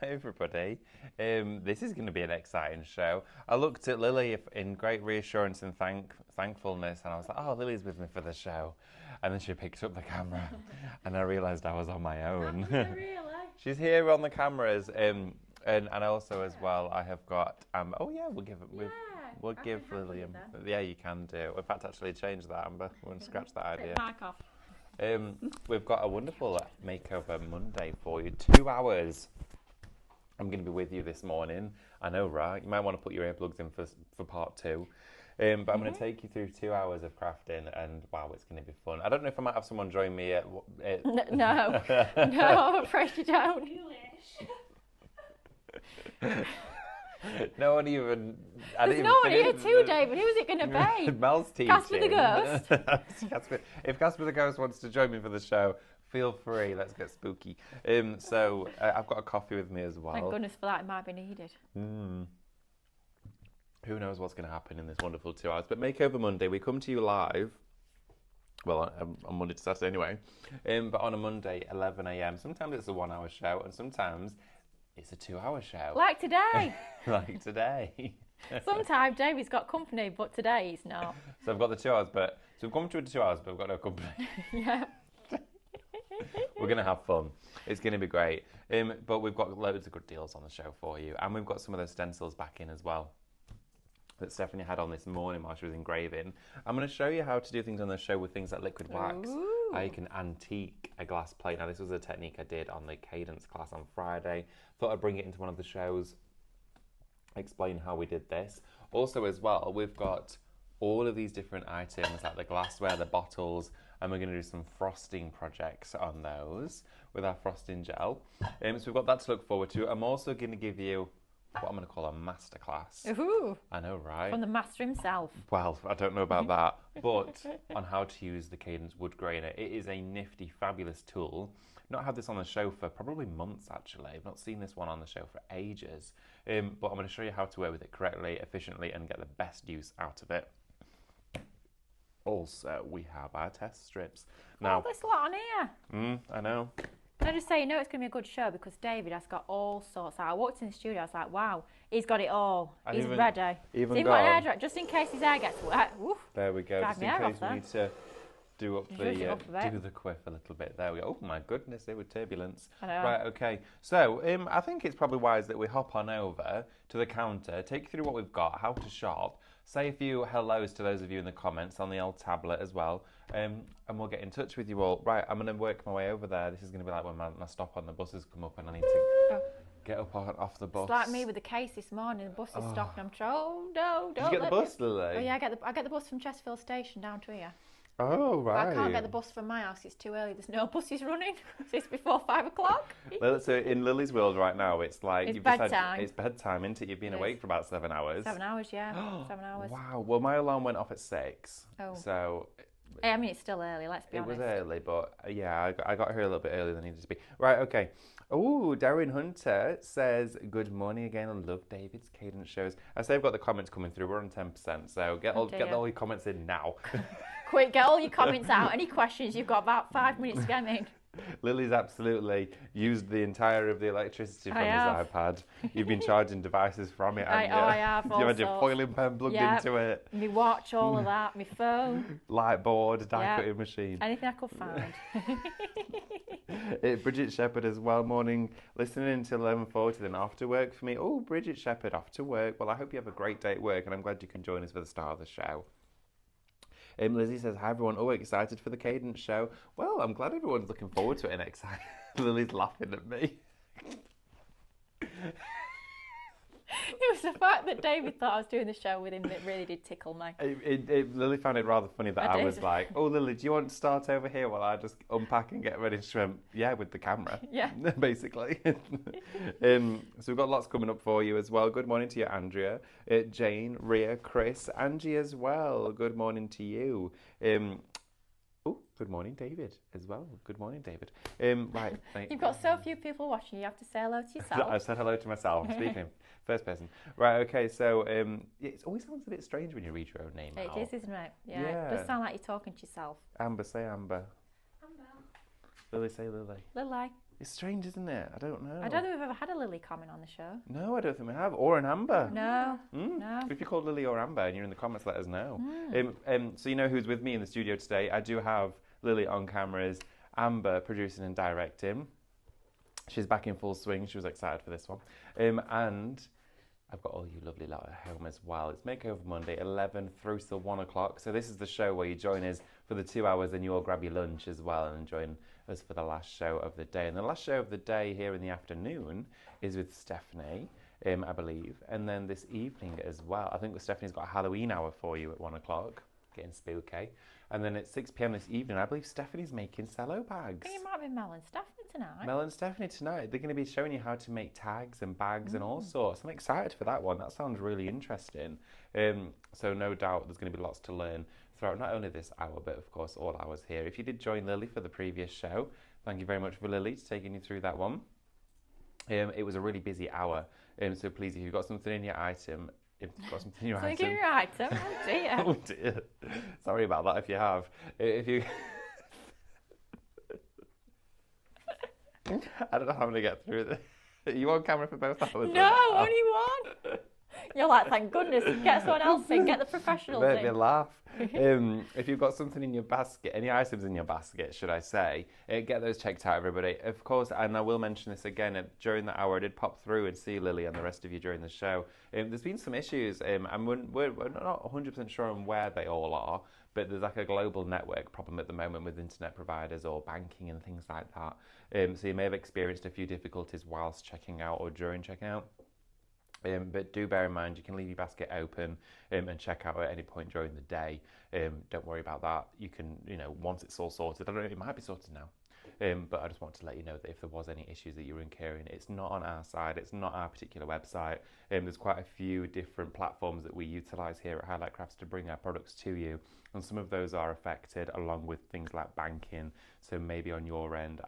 everybody. This is going to be an exciting show. I looked at Lily in great reassurance and thankfulness, and I was like, "Oh, Lily's with me for the show." And then she picked up the camera, and I realised I was on my own. Oh, really? She's here on the cameras, and also as well, I have got. Oh yeah, we'll give Lily. Yeah, you can do. In fact, actually change that, Amber. We'll scratch that idea. Back off. We've got a wonderful Makeover Monday for you. 2 hours. I'm going to be with you this morning. I know, right? You might want to put your earplugs in for part 2. But I'm going to take you through 2 hours of crafting, and wow, it's going to be fun. I don't know if I might have someone join me at No, I'm afraid you don't. No one even. There's no one here too, David. Who's it going to be? Mel's teaching. Casper the Ghost. If Casper the Ghost wants to join me for the show, feel free. Let's get spooky. So I've got a coffee with me as well. Thank goodness for that. It might be needed. Who knows what's going to happen in this wonderful 2 hours? But Makeover Monday, we come to you live. Well, on Monday to Saturday anyway. But on a Monday, 11 a.m. Sometimes it's a 1 hour show, and sometimes it's a 2 hour show. Like today. Like today. Sometimes David's got company, but today he's not. So I've got the 2 hours, so we've come to 2 hours, but we've got no company. Yeah. We're going to have fun. It's going to be great. But we've got loads of good deals on the show for you. And we've got some of those stencils back in as well that Stephanie had on this morning while she was engraving. I'm going to show you how to do things on the show with things like liquid wax. Ooh. How you can antique a glass plate. Now, this was a technique I did on the Cadence class on Friday. Thought I'd bring it into one of the shows, explain how we did this. Also, as well, we've got all of these different items, like the glassware, the bottles, and we're going to do some frosting projects on those with our frosting gel. So we've got that to look forward to. I'm also going to give you what I'm going to call a masterclass. Ooh. I know, right? From the master himself. Well, I don't know about that, but on how to use the Cadence wood grainer. It is a nifty, fabulous tool. Not had this on the show for probably months, actually. I've not seen this one on the show for ages. But I'm going to show you how to work with it correctly, efficiently, and get the best use out of it. Also, we have our test strips. Now, there's a lot on here. I know. Can I just say, it's going to be a good show because David has got all sorts. I walked in the studio, I was like, wow, he's got it all. He's ready. Even got an hair just in case his hair gets wet. Oof. There we go. Just in case we need to do up the quiff a little bit. There we go. Oh my goodness, they were turbulence. I know. Right, okay. So I think it's probably wise that we hop on over to the counter, take you through what we've got, how to shop, say a few hellos to those of you in the comments on the old tablet as well, and we'll get in touch with you all. Right, I'm going to work my way over there. This is going to be like when my stop on the buses come up and I need to get up off the bus. It's like me with the case this morning. The bus is stopped and I'm trying, no, don't. Did you get the bus, Lily? Oh yeah, I get the bus from Chesterfield Station down to here. Oh, right. But I can't get the bus from my house. It's too early. There's no buses running. It's before 5 o'clock. So in Lily's world right now, it's like... It's bedtime. It's bedtime, isn't it? You've been awake for about 7 hours. 7 hours, yeah. 7 hours. Wow. Well, my alarm went off at 6. Oh. So... I mean, it's still early, let's be honest. It was early, but yeah, I got here a little bit earlier than I needed to be. Right, okay. Oh, Darren Hunter says, good morning again. I love David's Cadence shows. I say I've got the comments coming through. We're on 10%, so get all your comments in now. Quick, get all your comments out. Any questions? You've got about 5 minutes to get them in. Lily's absolutely used the entire of the electricity from his iPad. You've been charging devices from it, haven't you? I have. You had your foiling pen plugged into it. My watch, all of that. My phone. Light board, die cutting machine. Anything I could find. Bridget Shepherd as well, morning, listening until 11:40, then off to work for me. Oh, Bridget Shepherd, off to work. Well, I hope you have a great day at work, and I'm glad you can join us for the start of the show. Lizzie says, hi everyone, excited for the Cadence show. Well, I'm glad everyone's looking forward to it and excited. Lily's laughing at me. It was the fact that David thought I was doing the show with him that really did tickle me. Lily found it rather funny that I was like, oh, Lily, do you want to start over here while I just unpack and get ready to swim? Yeah, with the camera. Yeah. Basically. So we've got lots coming up for you as well. Good morning to you, Andrea, Jane, Ria, Chris, Angie as well. Good morning to you. Good morning, David, as well. Good morning, David. Right. You've got so few people watching, you have to say hello to yourself. I said hello to myself. I'm speaking first person. Right, okay, so it always sounds a bit strange when you read your own name out. It is, isn't it? Yeah. It does sound like you're talking to yourself. Amber, say Amber. Amber. Lily, say Lily. Lily. It's strange, isn't it? I don't know. I don't think we've ever had a Lily comment on the show. No, I don't think we have. Or an Amber. No. No. If you're called Lily or Amber and you're in the comments, let us know. So you know who's with me in the studio today. I do have Lily on cameras, Amber producing and directing. She's back in full swing. She was excited for this one. And I've got all you lovely lot at home as well. It's Makeover Monday, 11 through till 1 o'clock. So this is the show where you join us for the 2 hours and you all grab your lunch as well and join us for the last show of the day. And the last show of the day here in the afternoon is with Stephanie, I believe. And then this evening as well, I think Stephanie's got a Halloween hour for you at 1 o'clock, getting spooky. And then at 6 p.m. this evening, I believe Stephanie's making cello bags. It might be Mel and Stephanie tonight. Mel and Stephanie tonight. They're going to be showing you how to make tags and bags and all sorts. I'm excited for that one. That sounds really interesting. So no doubt there's going to be lots to learn throughout not only this hour, but of course all hours here. If you did join Lily for the previous show, thank you very much for Lily for taking you through that one. It was a really busy hour. So please, if you've got something in your item, if you've got something in your Something item. in your item? Oh dear. Oh dear. Sorry about that if you have. If you... I don't know how I'm going to get through this. Are you on camera for both hours? No, only one. You're like, thank goodness, get someone else in, get the professionals Make me in. laugh. If you've got something in your basket, any items in your basket, should I say, get those checked out, everybody. Of course, and I will mention this again, during the hour I did pop through and see Lily and the rest of you during the show. There's been some issues, and we're not 100% sure on where they all are, but there's like a global network problem at the moment with internet providers or banking and things like that. So you may have experienced a few difficulties whilst checking out or during checking out. But do bear in mind, you can leave your basket open and check out at any point during the day. Don't worry about that. You can, once it's all sorted, I don't know, it might be sorted now. But I just want to let you know that if there was any issues that you were incurring, it's not on our side, it's not our particular website. There's quite a few different platforms that we utilise here at Highlight Crafts to bring our products to you. And some of those are affected along with things like banking. So maybe on your end,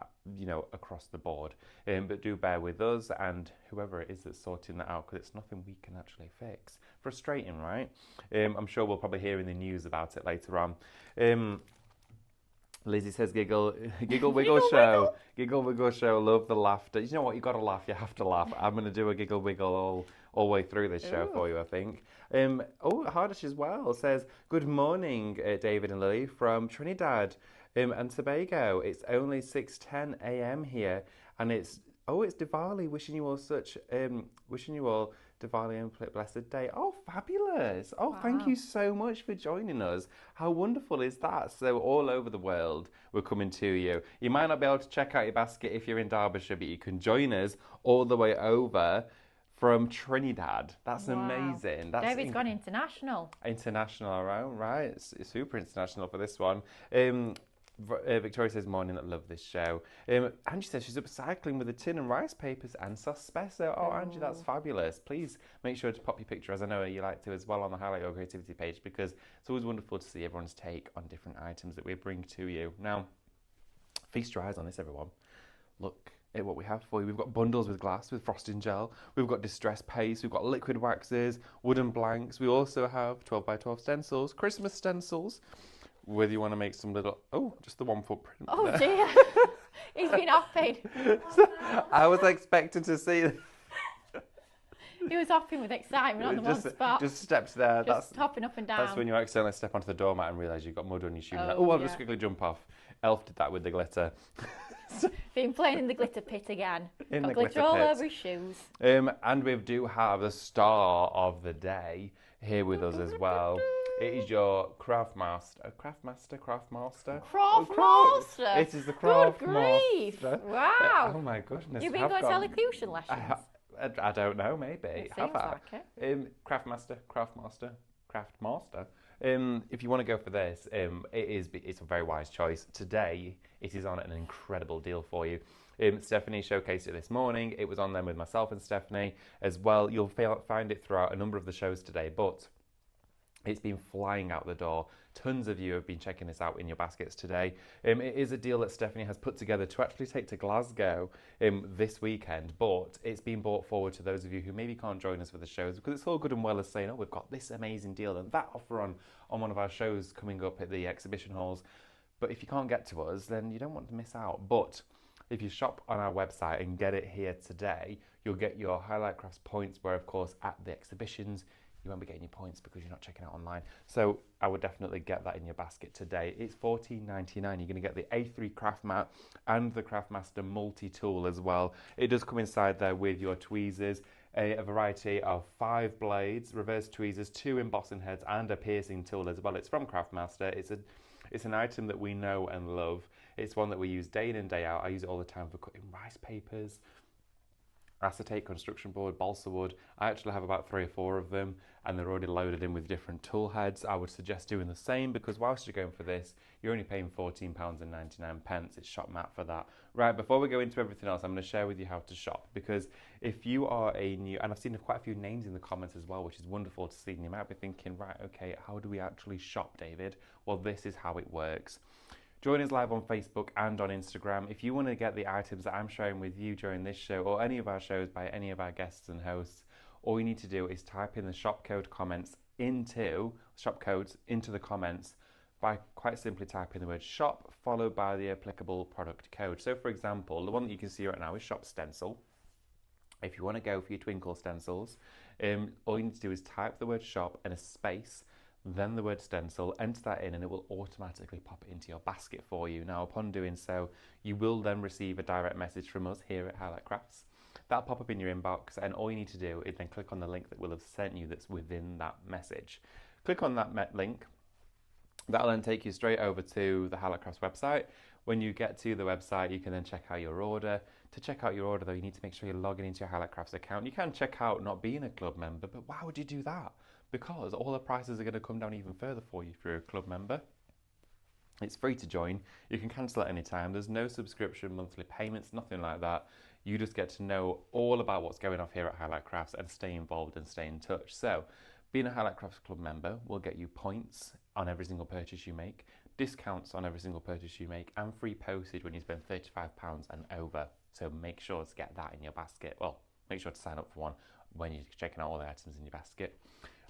across the board. But do bear with us and whoever it is that's sorting that out, because it's nothing we can actually fix. Frustrating, right? I'm sure we'll probably hear in the news about it later on. Lizzie says giggle wiggle show. Giggle wiggle show, love the laughter. You know what, you got to laugh, you have to laugh. I'm going to do a giggle wiggle all the way through this show for you, I think. Hardish as well says, good morning, David and Lily from Trinidad and Tobago. It's only 6:10 a.m. here, and it's Diwali. Wishing you all Diwali and blessed day. Oh, fabulous. Oh, wow. Thank you so much for joining us. How wonderful is that? So all over the world, we're coming to you. You might not be able to check out your basket if you're in Derbyshire, but you can join us all the way over from Trinidad. That's amazing. David's gone international. International around, right? It's super international for this one. Victoria says, morning, I love this show. Angie says she's upcycling with the tin and rice papers and sospeso. Oh, Angie, that's fabulous. Please make sure to pop your picture, as I know you like to as well, on the Highlight Your Creativity page, because it's always wonderful to see everyone's take on different items that we bring to you. Now, feast your eyes on this, everyone. Look at what we have for you. We've got bundles with glass, with frosting gel. We've got distress paste. We've got liquid waxes, wooden blanks. We also have 12x12 stencils, Christmas stencils. Whether you want to make some little... Oh, just the one footprint. Oh, dear. He's been hopping. I was expecting to see... He was hopping with excitement on the one spot. Just steps there. Just hopping up and down. That's when you accidentally step onto the doormat and realise you've got mud on your shoe. I'll just quickly jump off. Elf did that with the glitter. Been playing in the glitter pit again. Got glitter pit. all over his shoes. And we do have the star of the day here with us as well. It is your craft master. Craft master. It is the craft master. Wow. Oh my goodness. You've been going to elocution lessons? I don't know, maybe. It seems like it. Craft master. If you want to go for this, it's a very wise choice. Today, it is on an incredible deal for you. Stephanie showcased it this morning. It was on them with myself and Stephanie as well. You'll find it throughout a number of the shows today, but it's been flying out the door. Tons of you have been checking this out in your baskets today. It is a deal that Stephanie has put together to actually take to Glasgow this weekend, but it's been brought forward to those of you who maybe can't join us for the shows, because it's all good and well as saying, oh, we've got this amazing deal and that offer on one of our shows coming up at the exhibition halls. But if you can't get to us, then you don't want to miss out. But if you shop on our website and get it here today, you'll get your Highlight Crafts points, where of course at the exhibitions you won't be getting your points because you're not checking out online. So I would definitely get that in your basket today. It's $14.99. You're going to get the A3 craft mat and the Craftmaster multi-tool as well. It does come inside there with your tweezers, a variety of 5 blades, reverse tweezers, 2 embossing heads, and a piercing tool as well. It's from Craftmaster. It's an item that we know and love. It's one that we use day in and day out. I use it all the time for cutting rice papers, acetate construction board, balsa wood. I actually have about 3 or 4 of them, and they're already loaded in with different tool heads. I would suggest doing the same, because whilst you're going for this, you're only paying £14.99. It's shop mat for that. Right, before we go into everything else, I'm going to share with you how to shop, because if you are a new, and I've seen quite a few names in the comments as well, which is wonderful to see, and you might be thinking, right, okay, how do we actually shop, David? Well, this is how it works. Join us live on Facebook and on Instagram. If you want to get the items that I'm sharing with you during this show, or any of our shows by any of our guests and hosts, all you need to do is type in the shop codes into the comments by quite simply typing the word shop followed by the applicable product code. So for example, the one that you can see right now is shop stencil. If you want to go for your twinkle stencils, all you need to do is type the word shop and a space, then the word stencil, enter that in, and it will automatically pop it into your basket for you. Now, upon doing so, you will then receive a direct message from us here at Highlight Crafts. That'll pop up in your inbox, and all you need to do is then click on the link that we'll have sent you that's within that message. Click on that link. That'll then take you straight over to the Highlight Crafts website. When you get to the website, you can then check out your order. To check out your order, though, you need to make sure you're logging into your Highlight Crafts account. You can check out not being a club member, but why would you do that? Because all the prices are going to come down even further for you if you're a club member. It's free to join. You can cancel at any time. There's no subscription, monthly payments, nothing like that. You just get to know all about what's going on here at Highlight Crafts and stay involved and stay in touch. So, being a Highlight Crafts Club member will get you points on every single purchase you make, discounts on every single purchase you make, and free postage when you spend £35 and over. So make sure to get that in your basket. Well, make sure to sign up for one when you're checking out all the items in your basket.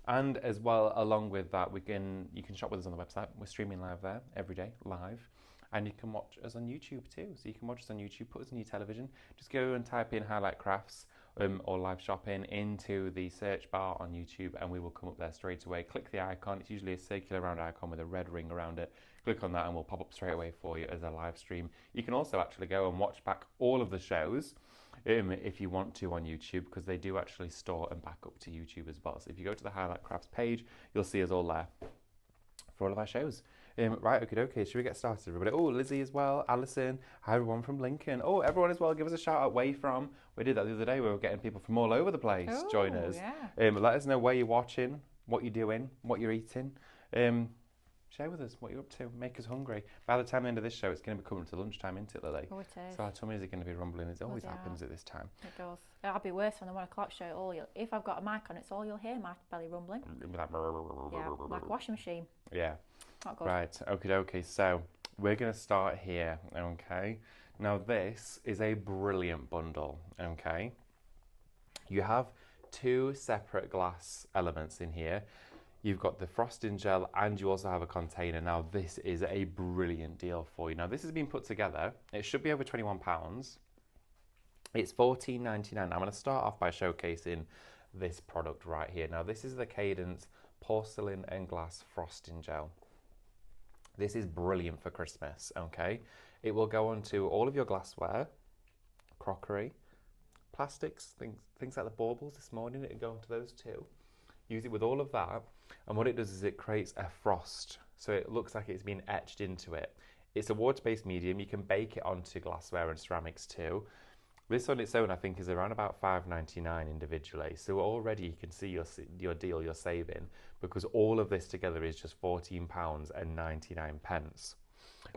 And as well, along with that, you can shop with us on the website. We're streaming live there every day, live. And you can watch us on YouTube too. So you can watch us on YouTube, put us on your television. Just go and type in Highlight Crafts or live shopping into the search bar on YouTube, and we will come up there straight away. Click the icon. It's usually a circular round icon with a red ring around it. Click on that and we'll pop up straight away for you as a live stream. You can also actually go and watch back all of the shows if you want to on YouTube, because they do actually store and back up to YouTube as well. So if you go to the Highlight Crafts page, you'll see us all there for all of our shows. Right, okay, should we get started, everybody? Oh, Lizzie as well, Alison, hi everyone from Lincoln. Oh, everyone as well, give us a shout out where you're from. We did that the other day, we were getting people from all over the place join us. Yeah. Let us know where you're watching, what you're doing, what you're eating. Share with us what you're up to, make us hungry. By the time the end of this show, it's going to be coming to lunchtime, isn't it, Lily? Oh, it is. So our tummies are going to be rumbling. It always happens at this time. It does. It'll be worse on the 1 o'clock show. If I've got a mic on, it's all you'll hear, my belly rumbling. Yeah, like a washing machine. Yeah. Not good. Right, okay. So we're going to start here, okay? Now this is a brilliant bundle, okay? You have 2 separate glass elements in here. You've got the frosting gel and you also have a container. Now this is a brilliant deal for you. Now this has been put together. It should be over £21. It's $14.99. I'm going to start off by showcasing this product right here. Now this is the Cadence porcelain and glass frosting gel. This is brilliant for Christmas, okay? It will go onto all of your glassware, crockery, plastics, things like the baubles this morning. It'll go onto those too. Use it with all of that, and what it does is it creates a frost, so it looks like it's been etched into it. It's a water-based medium. You can bake it onto glassware and ceramics too. This on its own, I think, is around about $5.99 individually. So already you can see your deal, you're saving, because all of this together is just £14.99.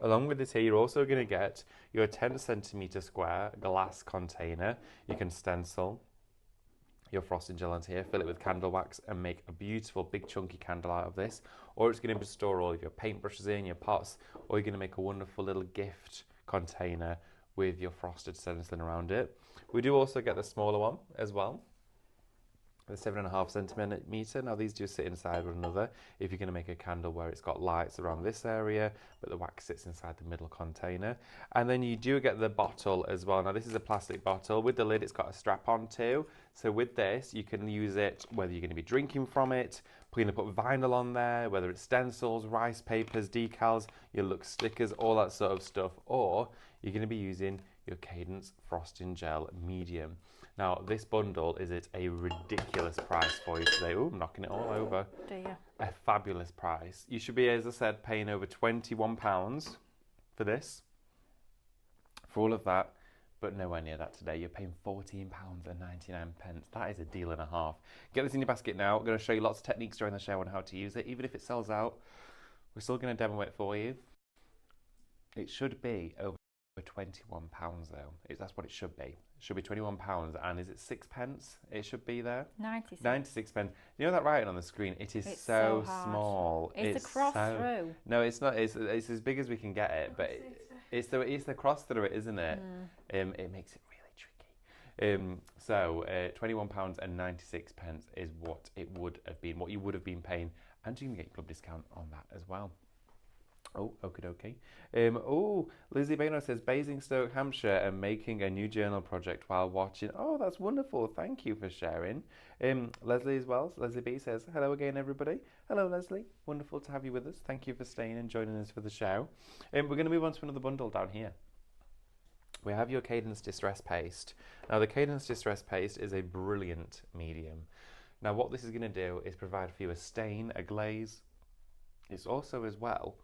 Along with this here, you're also going to get your 10 centimetre square glass container. You can stencil your frosting gel onto here, fill it with candle wax and make a beautiful big chunky candle out of this, or it's going to store all of your paintbrushes in, your pots, or you're going to make a wonderful little gift container with your frosted stenciling around it. We do also get the smaller one as well. a 7.5 centimetre. Now these just sit inside one another. If you're going to make a candle where it's got lights around this area, but the wax sits inside the middle container. And then you do get the bottle as well. Now this is a plastic bottle. With the lid, it's got a strap on too. So with this, you can use it whether you're going to be drinking from it, you're going to put vinyl on there, whether it's stencils, rice papers, decals, your look stickers, all that sort of stuff, or you're going to be using your Cadence frosting gel medium. Now, this bundle is at a ridiculous price for you today. Oh, I'm knocking it all over. Do you? A fabulous price. You should be, as I said, paying over £21 for this, for all of that, but nowhere near that today. You're paying £14.99. That is a deal and a half. Get this in your basket now. I'm going to show you lots of techniques during the show on how to use it. Even if it sells out, we're still going to demo it for you. It should be over £21 though. That's what it should be. It should be £21, and is it 6 pence? It should be there. 96. 96 pence. You know that writing on the screen? It is It's so so hard. small. It's the cross through. No, it's not. It's as big as we can get it, but it's the cross through it, isn't it? It makes it really tricky. So £21.96 is what it would have been, what you would have been paying, and you can get your club discount on that as well. Oh, okie dokie. Lizzie Baynor says, Basingstoke, Hampshire, and making a new journal project while watching. Oh, that's wonderful. Thank you for sharing. Leslie as well. Leslie B says, hello again, everybody. Hello, Leslie. Wonderful to have you with us. Thank you for staying and joining us for the show. We're going to move on to another bundle down here. We have your Cadence Distress Paste. Now, the Cadence Distress Paste is a brilliant medium. Now, what this is going to do is provide for you a stain, a glaze. It's also, as well,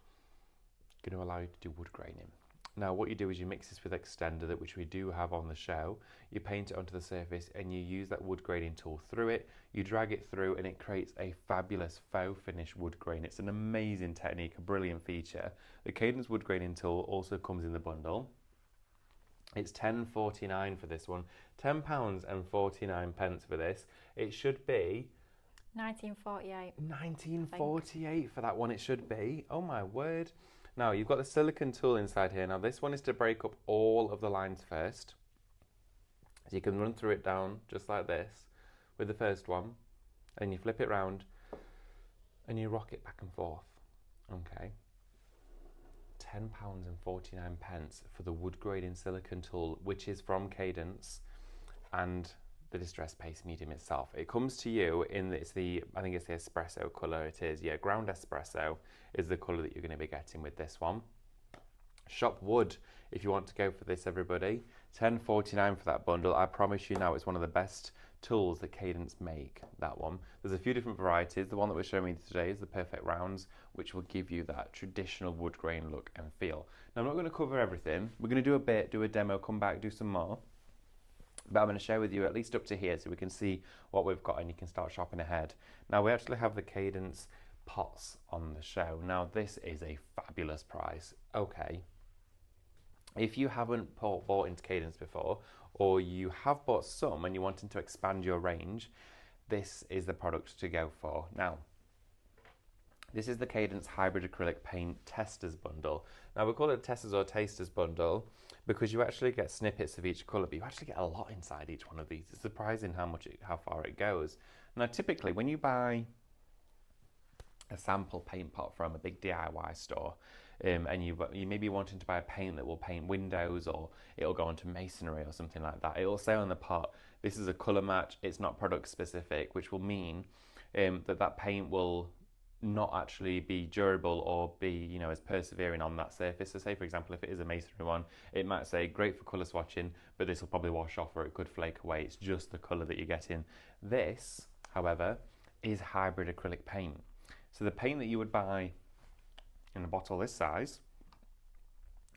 going to allow you to do wood graining. Now what you do is you mix this with extender, which we do have on the show. You paint it onto the surface and you use that wood graining tool through it. You drag it through and it creates a fabulous faux finish wood grain. It's an amazing technique, a brilliant feature. The Cadence wood graining tool also comes in the bundle. It's £10.49 for this one. £10.49 for this. It should be 1948. 1948 for that one. It should be. Oh my word. Now, you've got the silicone tool inside here. Now, this one is to break up all of the lines first. So you can run through it down just like this with the first one. And you flip it round and you rock it back and forth. Okay. £10.49 for the wood grading silicone tool, which is from Cadence, and the Distress Paste medium itself. It comes to you in I think it's the espresso colour. It is, yeah, ground espresso is the colour that you're going to be getting with this one. Shop Wood if you want to go for this, everybody. £10.49 for that bundle. I promise you now, it's one of the best tools that Cadence make, that one. There's a few different varieties. The one that we're showing you today is the Perfect Rounds, which will give you that traditional wood grain look and feel. Now, I'm not going to cover everything. We're going to do a bit, do a demo, come back, do some more. But I'm going to share with you at least up to here so we can see what we've got and you can start shopping ahead. Now, we actually have the Cadence pots on the show. Now, this is a fabulous price. Okay. If you haven't bought into Cadence before, or you have bought some and you're wanting to expand your range, this is the product to go for. Now, this is the Cadence Hybrid Acrylic Paint Testers Bundle. Now, we call it Testers or Tasters Bundle because you actually get snippets of each colour, but you actually get a lot inside each one of these. It's surprising how far it goes. Now, typically, when you buy a sample paint pot from a big DIY store, and you may be wanting to buy a paint that will paint windows, or it'll go into masonry or something like that, it'll say on the pot, this is a colour match, it's not product specific, which will mean that paint will not actually be durable or be, you know, as persevering on that surface. So say, for example, if it is a masonry one, it might say great for colour swatching, but this will probably wash off or it could flake away. It's just the colour that you're getting. This, however, is hybrid acrylic paint. So the paint that you would buy in a bottle this size,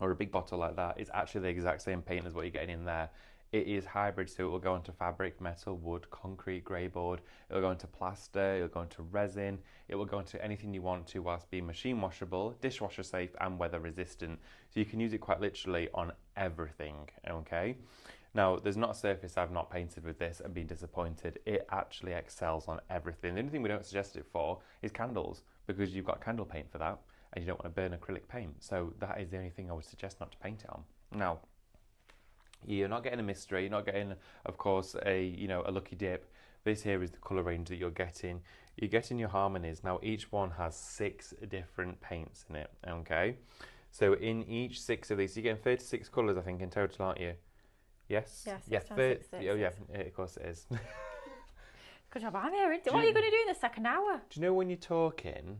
or a big bottle like that, is actually the exact same paint as what you're getting in there. It is hybrid, so it will go into fabric, metal, wood, concrete, grey board. It will go into plaster, it will go into resin, it will go into anything you want to whilst being machine washable, dishwasher safe and weather resistant. So you can use it quite literally on everything, okay? Now, there's not a surface I've not painted with this and been disappointed. It actually excels on everything. The only thing we don't suggest it for is candles, because you've got candle paint for that and you don't want to burn acrylic paint. So that is the only thing I would suggest not to paint it on. Now, you're not getting a mystery, you're not getting, of course, a lucky dip, This here is the colour range that you're getting. You're getting your harmonies. Now each one has 6 different paints in it, okay? So in each 6 of these, you're getting 36 colours, I think, in total, aren't you? Yes? Yeah, 6 yeah, times 6, 36. oh yeah, of course it is. Good job, I'm here. What are you going to do in the second hour? Do you know when you're talking?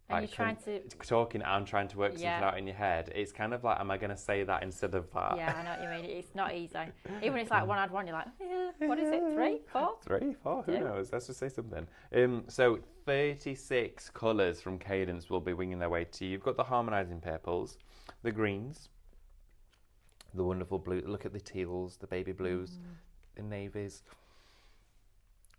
And you're trying to... Talking and trying to work something out in your head, it's kind of like, am I going to say that instead of that? Yeah, I know what you mean. It's not easy. Even when it's like 1 add 1, you're like, what is it, 3, 4? 3, 4, who knows? Let's just say something. So 36 colours from Cadence will be winging their way to you. You've got the harmonising purples, the greens, the wonderful blue. Look at the teals, the baby blues, the navies.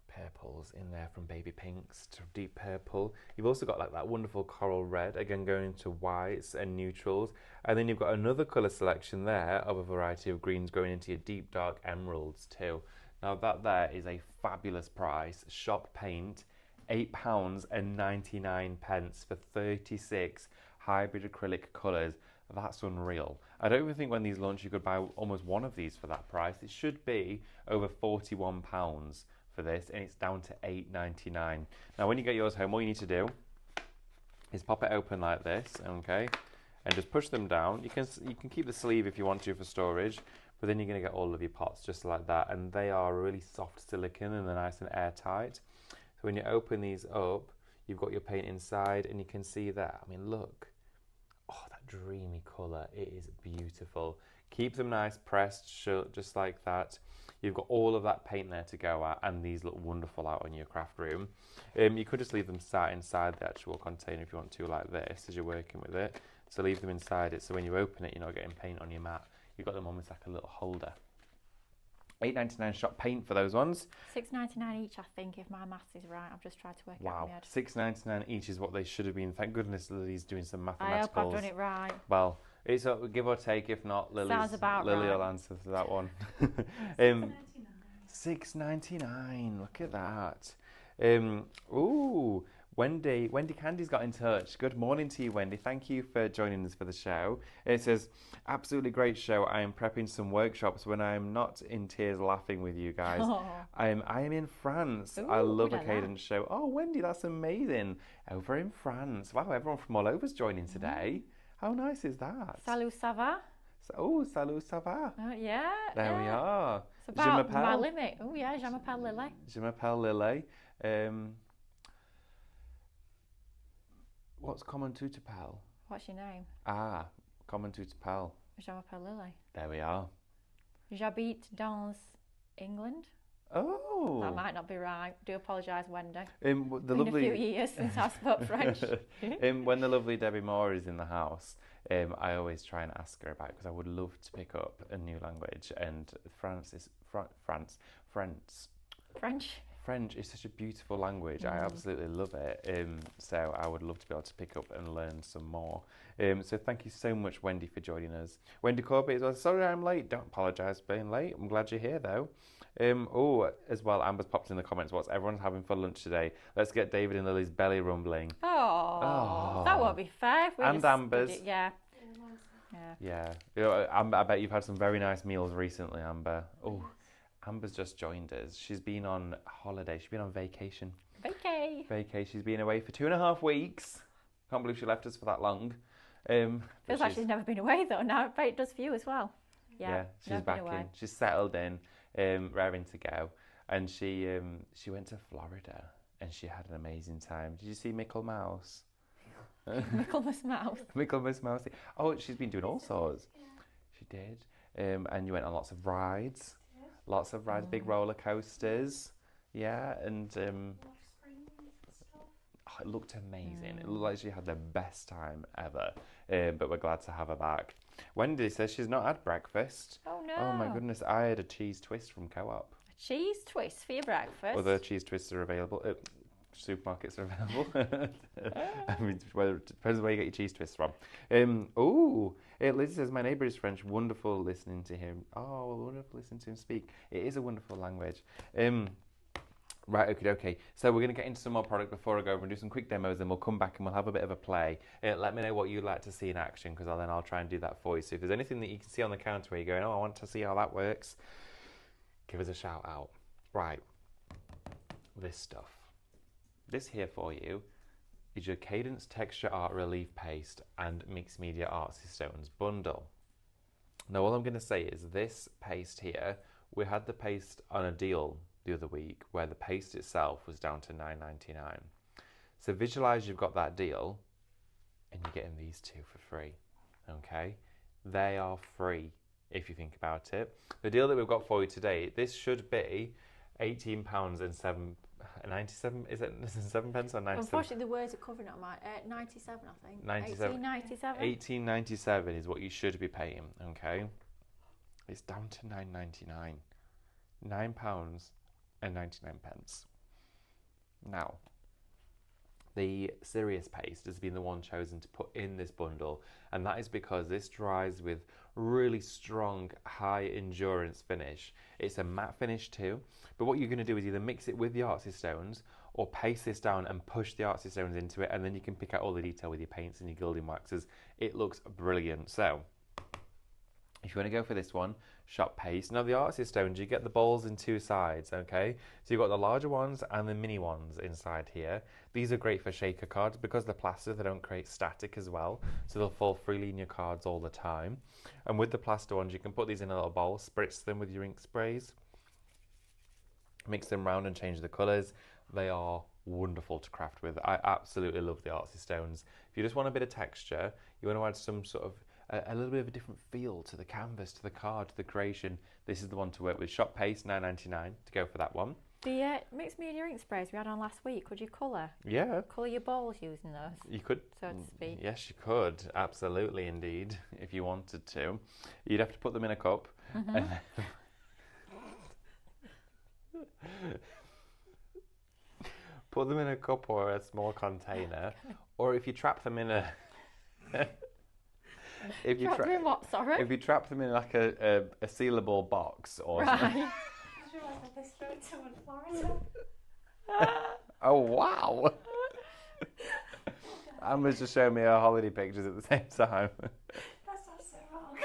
Purples in there from baby pinks to deep purple. You've also got like that wonderful coral red, again going into whites and neutrals. And then you've got another colour selection there of a variety of greens going into your deep dark emeralds too. Now that there is a fabulous price. Shop Paint, £8.99 for 36 hybrid acrylic colours. That's unreal. I don't even think when these launch you could buy almost one of these for that price. It should be over £41 for this, and it's down to £8.99. Now when you get yours home, all you need to do is pop it open like this, okay, and just push them down. You can keep the sleeve if you want to for storage, but then you're going to get all of your pots just like that, and they are really soft silicone and they're nice and airtight. So when you open these up, you've got your paint inside, and you can see that. I mean, look, oh, that dreamy colour. It is beautiful. Keep them nice pressed shut just like that. You've got all of that paint there to go at, and these look wonderful out in your craft room. You could just leave them sat inside the actual container if you want to, like this, as you're working with it. So leave them inside it, so when you open it, you're not getting paint on your mat. You've got them almost like a little holder. £8.99 Shop Paint for those ones. £6.99 each, I think, if my maths is right. I've just tried to work it out in my head. £6.99 each is what they should have been. Thank goodness Lily's doing some mathematicals. I hope I've done it right. Well, it's a give or take. If not, Lily will answer to that one. £6.99. Look at that. Ooh, Wendy Candy's got in touch. Good morning to you, Wendy. Thank you for joining us for the show. It says, absolutely great show. I am prepping some workshops when I am not in tears laughing with you guys. I am in France. Ooh, I love a Cadence show. Oh, Wendy, that's amazing. Over in France. Wow, everyone from all over is joining today. How nice is that? Salut, ça va? Oh, salut, ça va? Yeah. There we are. It's about my limit. Oh, yeah, je m'appelle Lily. Je m'appelle Lily. What's comment tu t'appelles? What's your name? Ah, comment tu t'appelles? Je m'appelle Lily. There we are. J'habite dans England. Oh. That might not be right. Do apologise, Wendy. The lovely... a few years since I spoke French. When the lovely Debbie Moore is in the house, I always try and ask her about it because I would love to pick up a new language. And French is such a beautiful language. I absolutely love it. So I would love to be able to pick up and learn some more. So thank you so much, Wendy, for joining us. Wendy Corbett as well. Sorry I'm late. Don't apologise for being late. I'm glad you're here, though. As well, Amber's popped in the comments. What's everyone's having for lunch today? Let's get David and Lily's belly rumbling. Oh. That won't be fair. And Amber's. Yeah. You know, I bet you've had some very nice meals recently, Amber. Oh, Amber's just joined us. She's been on holiday. She's been on vacation. Vacay. She's been away for 2.5 weeks. Can't believe she left us for that long. Feels like she's never been away though. Now, but it does for you as well. Yeah, she's back in. She's settled in, raring to go. And she went to Florida and she had an amazing time. Did you see Mickle Mouse? Micklemas Mouse. Micklemas Mouse. Oh, she's been doing all sorts. She did. And you went on lots of rides. Lots of rides, big roller coasters. Yeah, and it looked amazing. It looked like she had the best time ever. But we're glad to have her back. Wendy says she's not had breakfast. Oh no. Oh my goodness, I had a cheese twist from Co-op. A cheese twist for your breakfast? Other cheese twists are available. Supermarkets are available. I mean, it depends where you get your cheese twists from. Liz says, my neighbour is French. Wonderful listening to him. Oh, wonderful listening to him speak. It is a wonderful language. Right, okay. So we're going to get into some more product before I go over and do some quick demos, and we'll come back and we'll have a bit of a play. Let me know what you'd like to see in action, because then I'll try and do that for you. So if there's anything that you can see on the counter where you're going, oh, I want to see how that works, give us a shout out. Right. this stuff. This here for you is your Cadence Texture Art Relief Paste and Mixed Media Artsy Stones bundle. Now all I'm going to say is this paste here, we had the paste on a deal the other week where the paste itself was down to $9.99. So visualize you've got that deal and you're getting these two for free, okay? They are free if you think about it. The deal that we've got for you today, this should be £18 and 97, is it 7 pence or 97? Unfortunately, the words are covering it on my 97, I think. 97. 18.97. 18.97 is what you should be paying, okay? It's down to £9.99. £9 and 99 pence. Now, the Serious Paste has been the one chosen to put in this bundle, and that is because this dries with really strong, high endurance finish. It's a matte finish too, but what you're going to do is either mix it with the Artsy Stones or paste this down and push the Artsy Stones into it, and then you can pick out all the detail with your paints and your gilding waxes. It looks brilliant. So if you want to go for this one, shop paste. Now the Artsy Stones, you get the balls in two sides, okay? So you've got the larger ones and the mini ones inside here. These are great for shaker cards because they're plaster, they don't create static as well, so they'll fall freely in your cards all the time. And with the plaster ones, you can put these in a little bowl, spritz them with your ink sprays, mix them round and change the colours. They are wonderful to craft with. I absolutely love the Artsy Stones. If you just want a bit of texture, you want to add some sort of a little bit of a different feel to the canvas, to the card, to the creation, this is the one to work with. Shop paste, $9.99 to go for that one. The mixed media ink sprays we had on last week, could you colour? Yeah. Colour your balls using those? You could. So to speak. Yes, you could. Absolutely, indeed, if you wanted to. You'd have to put them in a cup. Mm-hmm. Put them in a cup or a small container, or if you trap them in a... If you trap them in what, sorry? If you trap them in like a sealable box or something. Right. Oh wow! Amber's just showing me her holiday pictures at the same time. That sounds so wrong.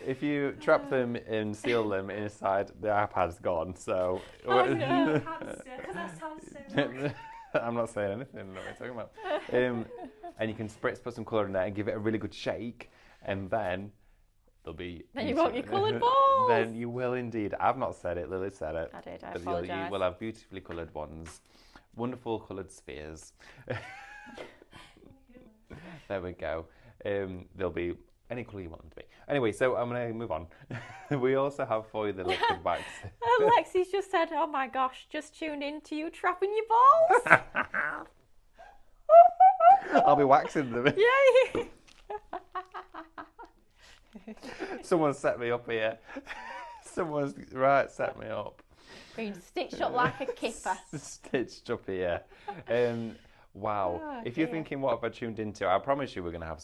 If you trap them and seal them inside, the iPad's gone. So. Oh no! Because that sounds so wrong. I'm not saying anything. What are you talking about? And you can put some colour in there and give it a really good shake, and then there'll be. Then you want your coloured balls. Then you will indeed. I've not said it. Lily said it. I did. I but apologise. You will have beautifully coloured ones, wonderful coloured spheres. There we go. There'll be any colour you want them to be. Anyway, so I'm going to move on. We also have for you the liquid wax. Lexi's just said, oh my gosh, just tuned in to you trapping your balls. I'll be waxing them. Yay! Someone set me up here. Someone's set me up. Being stitched up like a kipper. Stitched up here. Wow. Oh, if you're thinking, what have I tuned into? I promise you we're going to have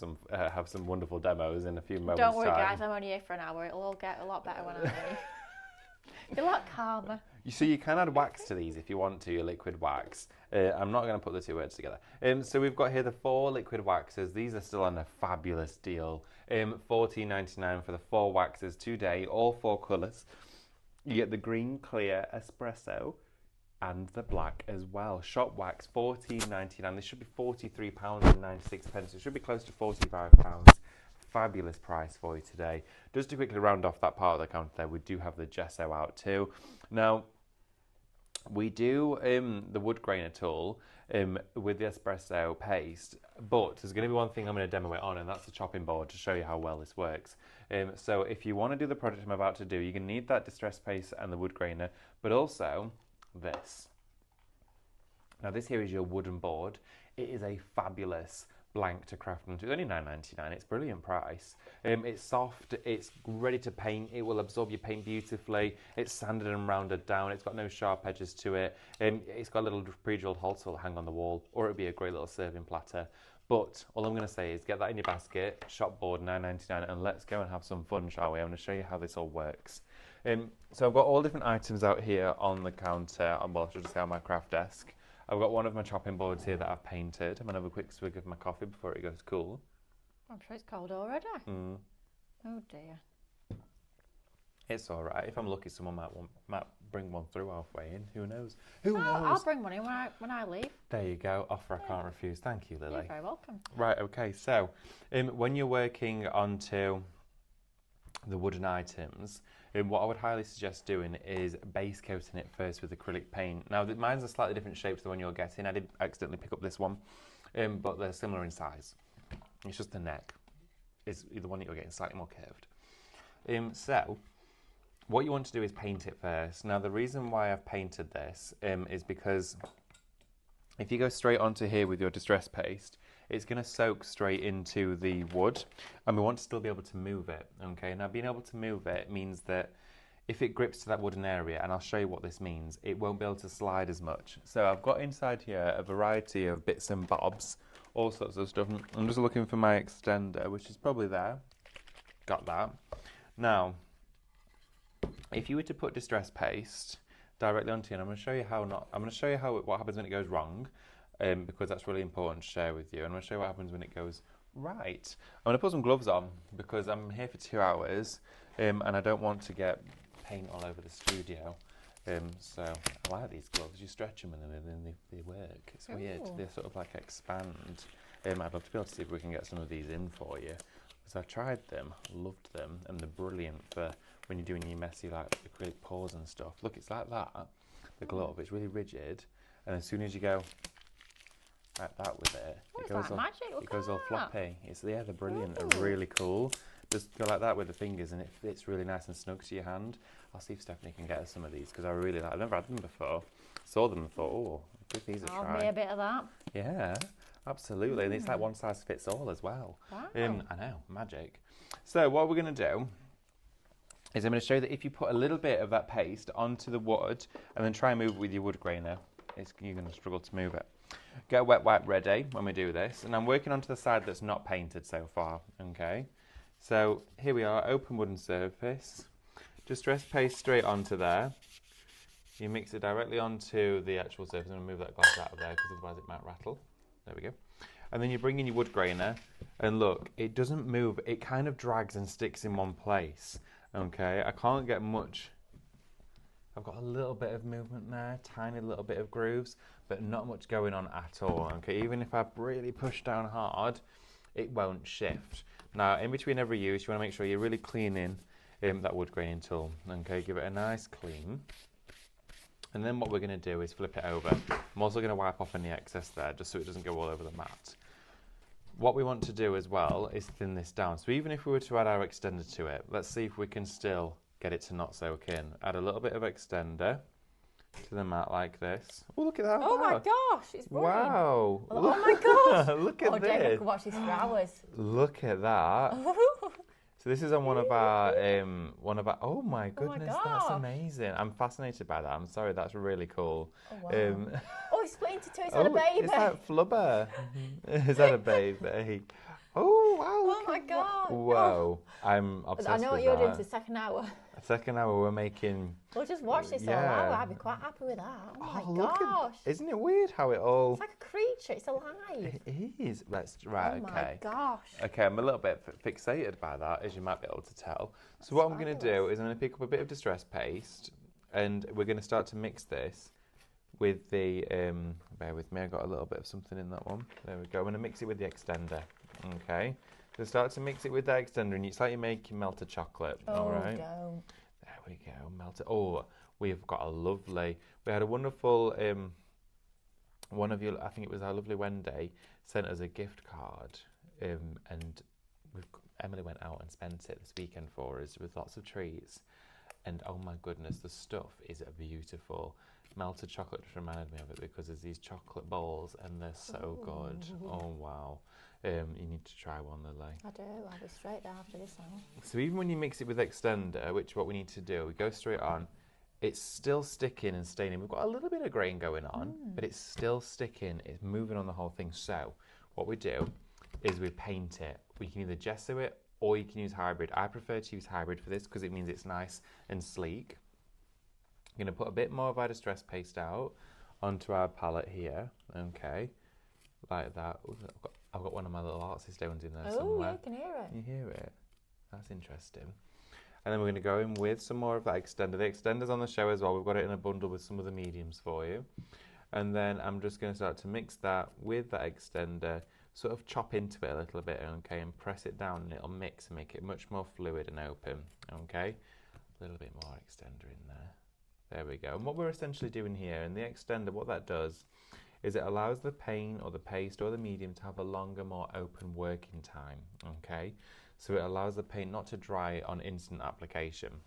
some wonderful demos in a few moments. Don't worry, time. guys. I'm only here for an hour. It'll all get a lot better when I leave. Be a lot calmer. So you can add wax to these if you want to, your liquid wax. I'm not going to put the two words together. So we've got here the 4 liquid waxes. These are still on a fabulous deal. $14.99 for the 4 waxes today, all 4 colours. You get the green, clear, espresso, and the black as well. Shop wax, $14.99. This should be £43.96. It should be close to £45. Fabulous price for you today. Just to quickly round off that part of the counter there, we do have the gesso out too. Now, we do the wood grainer tool with the espresso paste, but there's going to be one thing I'm going to demo it on, and that's the chopping board to show you how well this works. So if you want to do the project I'm about to do, you're going to need that distress paste and the wood grainer, but also this. Now this here is your wooden board. It is a fabulous blank to craft onto. It's only $9.99. It's a brilliant price. It's soft, it's ready to paint, it will absorb your paint beautifully, it's sanded and rounded down, it's got no sharp edges to it, it's got a little pre-drilled hole so it'll hang on the wall, or it'll be a great little serving platter. But all I'm going to say is get that in your basket, shop board $9.99, and let's go and have some fun, shall we? I'm going to show you how this all works. So I've got all different items out here on the counter, well, I should just say on my craft desk. I've got one of my chopping boards here that I've painted. I'm going to have a quick swig of my coffee before it goes cool. I'm sure it's cold already. Mm. Oh dear. It's all right. If I'm lucky, someone might bring one through halfway in. Who knows? Who knows? I'll bring one in when I leave. There you go. Offer I can't refuse. Thank you, Lily. You're very welcome. Right. Okay. So, when you're working onto the wooden items, what I would highly suggest doing is base coating it first with acrylic paint. Now, mine's a slightly different shape to the one you're getting. I did accidentally pick up this one, but they're similar in size. It's just the neck is the one that you're getting slightly more curved. So, what you want to do is paint it first. Now, the reason why I've painted this is because if you go straight onto here with your distress paste, it's going to soak straight into the wood, and we want to still be able to move it. Okay, now being able to move it means that if it grips to that wooden area, and I'll show you what this means, it won't be able to slide as much. So I've got inside here a variety of bits and bobs, all sorts of stuff. I'm just looking for my extender, which is probably there. Got that. Now, if you were to put distress paste directly onto it, I'm going to show you how what happens when it goes wrong, because that's really important to share with you. And I'm going to show you what happens when it goes right. I'm going to put some gloves on because I'm here for 2 hours, and I don't want to get paint all over the studio. So I like these gloves. You stretch them and then they work. It's weird. They sort of like expand. I'd love to be able to see if we can get some of these in for you, because I've tried them, loved them, and they're brilliant for when you're doing your messy like acrylic paws and stuff. Look, it's like that. The glove, it's really rigid, and as soon as you go like that with it, it goes all magic. it goes all floppy. They're brilliant. They're really cool. Just go like that with the fingers, and it fits really nice and snug to your hand. I'll see if Stephanie can get us some of these because I really like. I've never had them before. Saw them and thought, oh, give these a try. I'll be a bit of that. Yeah, absolutely. And it's like one size fits all as well. Wow. I know, magic. So what we're going to do is I'm going to show you that if you put a little bit of that paste onto the wood and then try and move it with your wood grainer, you're going to struggle to move it. Get a wet wipe ready when we do this. And I'm working onto the side that's not painted so far, okay? So here we are, open wooden surface. Distress paste straight onto there. You mix it directly onto the actual surface. I'm going to move that glass out of there because otherwise it might rattle. There we go. And then you bring in your wood grainer, and look, it doesn't move. It kind of drags and sticks in one place. Okay, I can't get much. I've got a little bit of movement there, tiny little bit of grooves, but not much going on at all. Okay, even if I really push down hard, it won't shift. Now, in between every use, you want to make sure you're really cleaning that wood graining tool. Okay, give it a nice clean. And then what we're going to do is flip it over. I'm also going to wipe off any excess there, just so it doesn't go all over the mat. What we want to do as well is thin this down. So even if we were to add our extender to it, let's see if we can still get it to not soak in. Add a little bit of extender to the mat like this. Oh, look at that. Oh my gosh, it's brilliant. Wow. Oh my gosh. Look at this. David could watch this for hours. Look at that. So this is on one of our, oh my goodness, that's amazing. I'm fascinated by that. I'm sorry, that's really cool. Oh, wow. Oh, it's split into two. Is that a baby? Is that flubber? Is that a baby? Oh, wow. Oh my God. Whoa. I'm obsessed with that. I know what you're doing for the second hour. Second hour we're making... We'll just watch this all hour. I'd be quite happy with that. Oh my gosh. Isn't it weird how it all... It's like a creature. It's alive. It is. Right, oh okay. Oh my gosh. Okay, I'm a little bit fixated by that, as you might be able to tell. So what I'm going to do is I'm going to pick up a bit of distress paste, and we're going to start to mix this with the... bear with me, I got a little bit of something in that one. There we go. I'm going to mix it with the extender. Okay. So start to mix it with that extender, and it's like you're making melted chocolate. All right. Don't. There we go. Melted. Oh, we've got a lovely. We had a wonderful. One of you, I think it was our lovely Wendy, sent us a gift card, and Emily went out and spent it this weekend for us with lots of treats. And oh my goodness, the stuff is beautiful. Melted chocolate just reminded me of it because there's these chocolate balls and they're so good. Oh wow. You need to try one, Lily. I do. I'll be straight there after this now. So even when you mix it with extender, which is what we need to do, we go straight on, it's still sticking and staining. We've got a little bit of grain going on, but it's still sticking. It's moving on the whole thing. So what we do is we paint it. We can either gesso it or you can use hybrid. I prefer to use hybrid for this because it means it's nice and sleek. I'm going to put a bit more of our distress paste out onto our palette here. Okay, like that. Ooh, I've got one of my little artsy stones in there somewhere. Oh, yeah, you can hear it. You hear it? That's interesting. And then we're going to go in with some more of that extender. The extender's on the show as well. We've got it in a bundle with some of the mediums for you. And then I'm just going to start to mix that with that extender, sort of chop into it a little bit, okay, and press it down and it'll mix and make it much more fluid and open, okay. A little bit more extender in there. There we go. And what we're essentially doing here in the extender, what that does is it allows the paint or the paste or the medium to have a longer, more open working time, okay. So it allows the paint not to dry on instant application.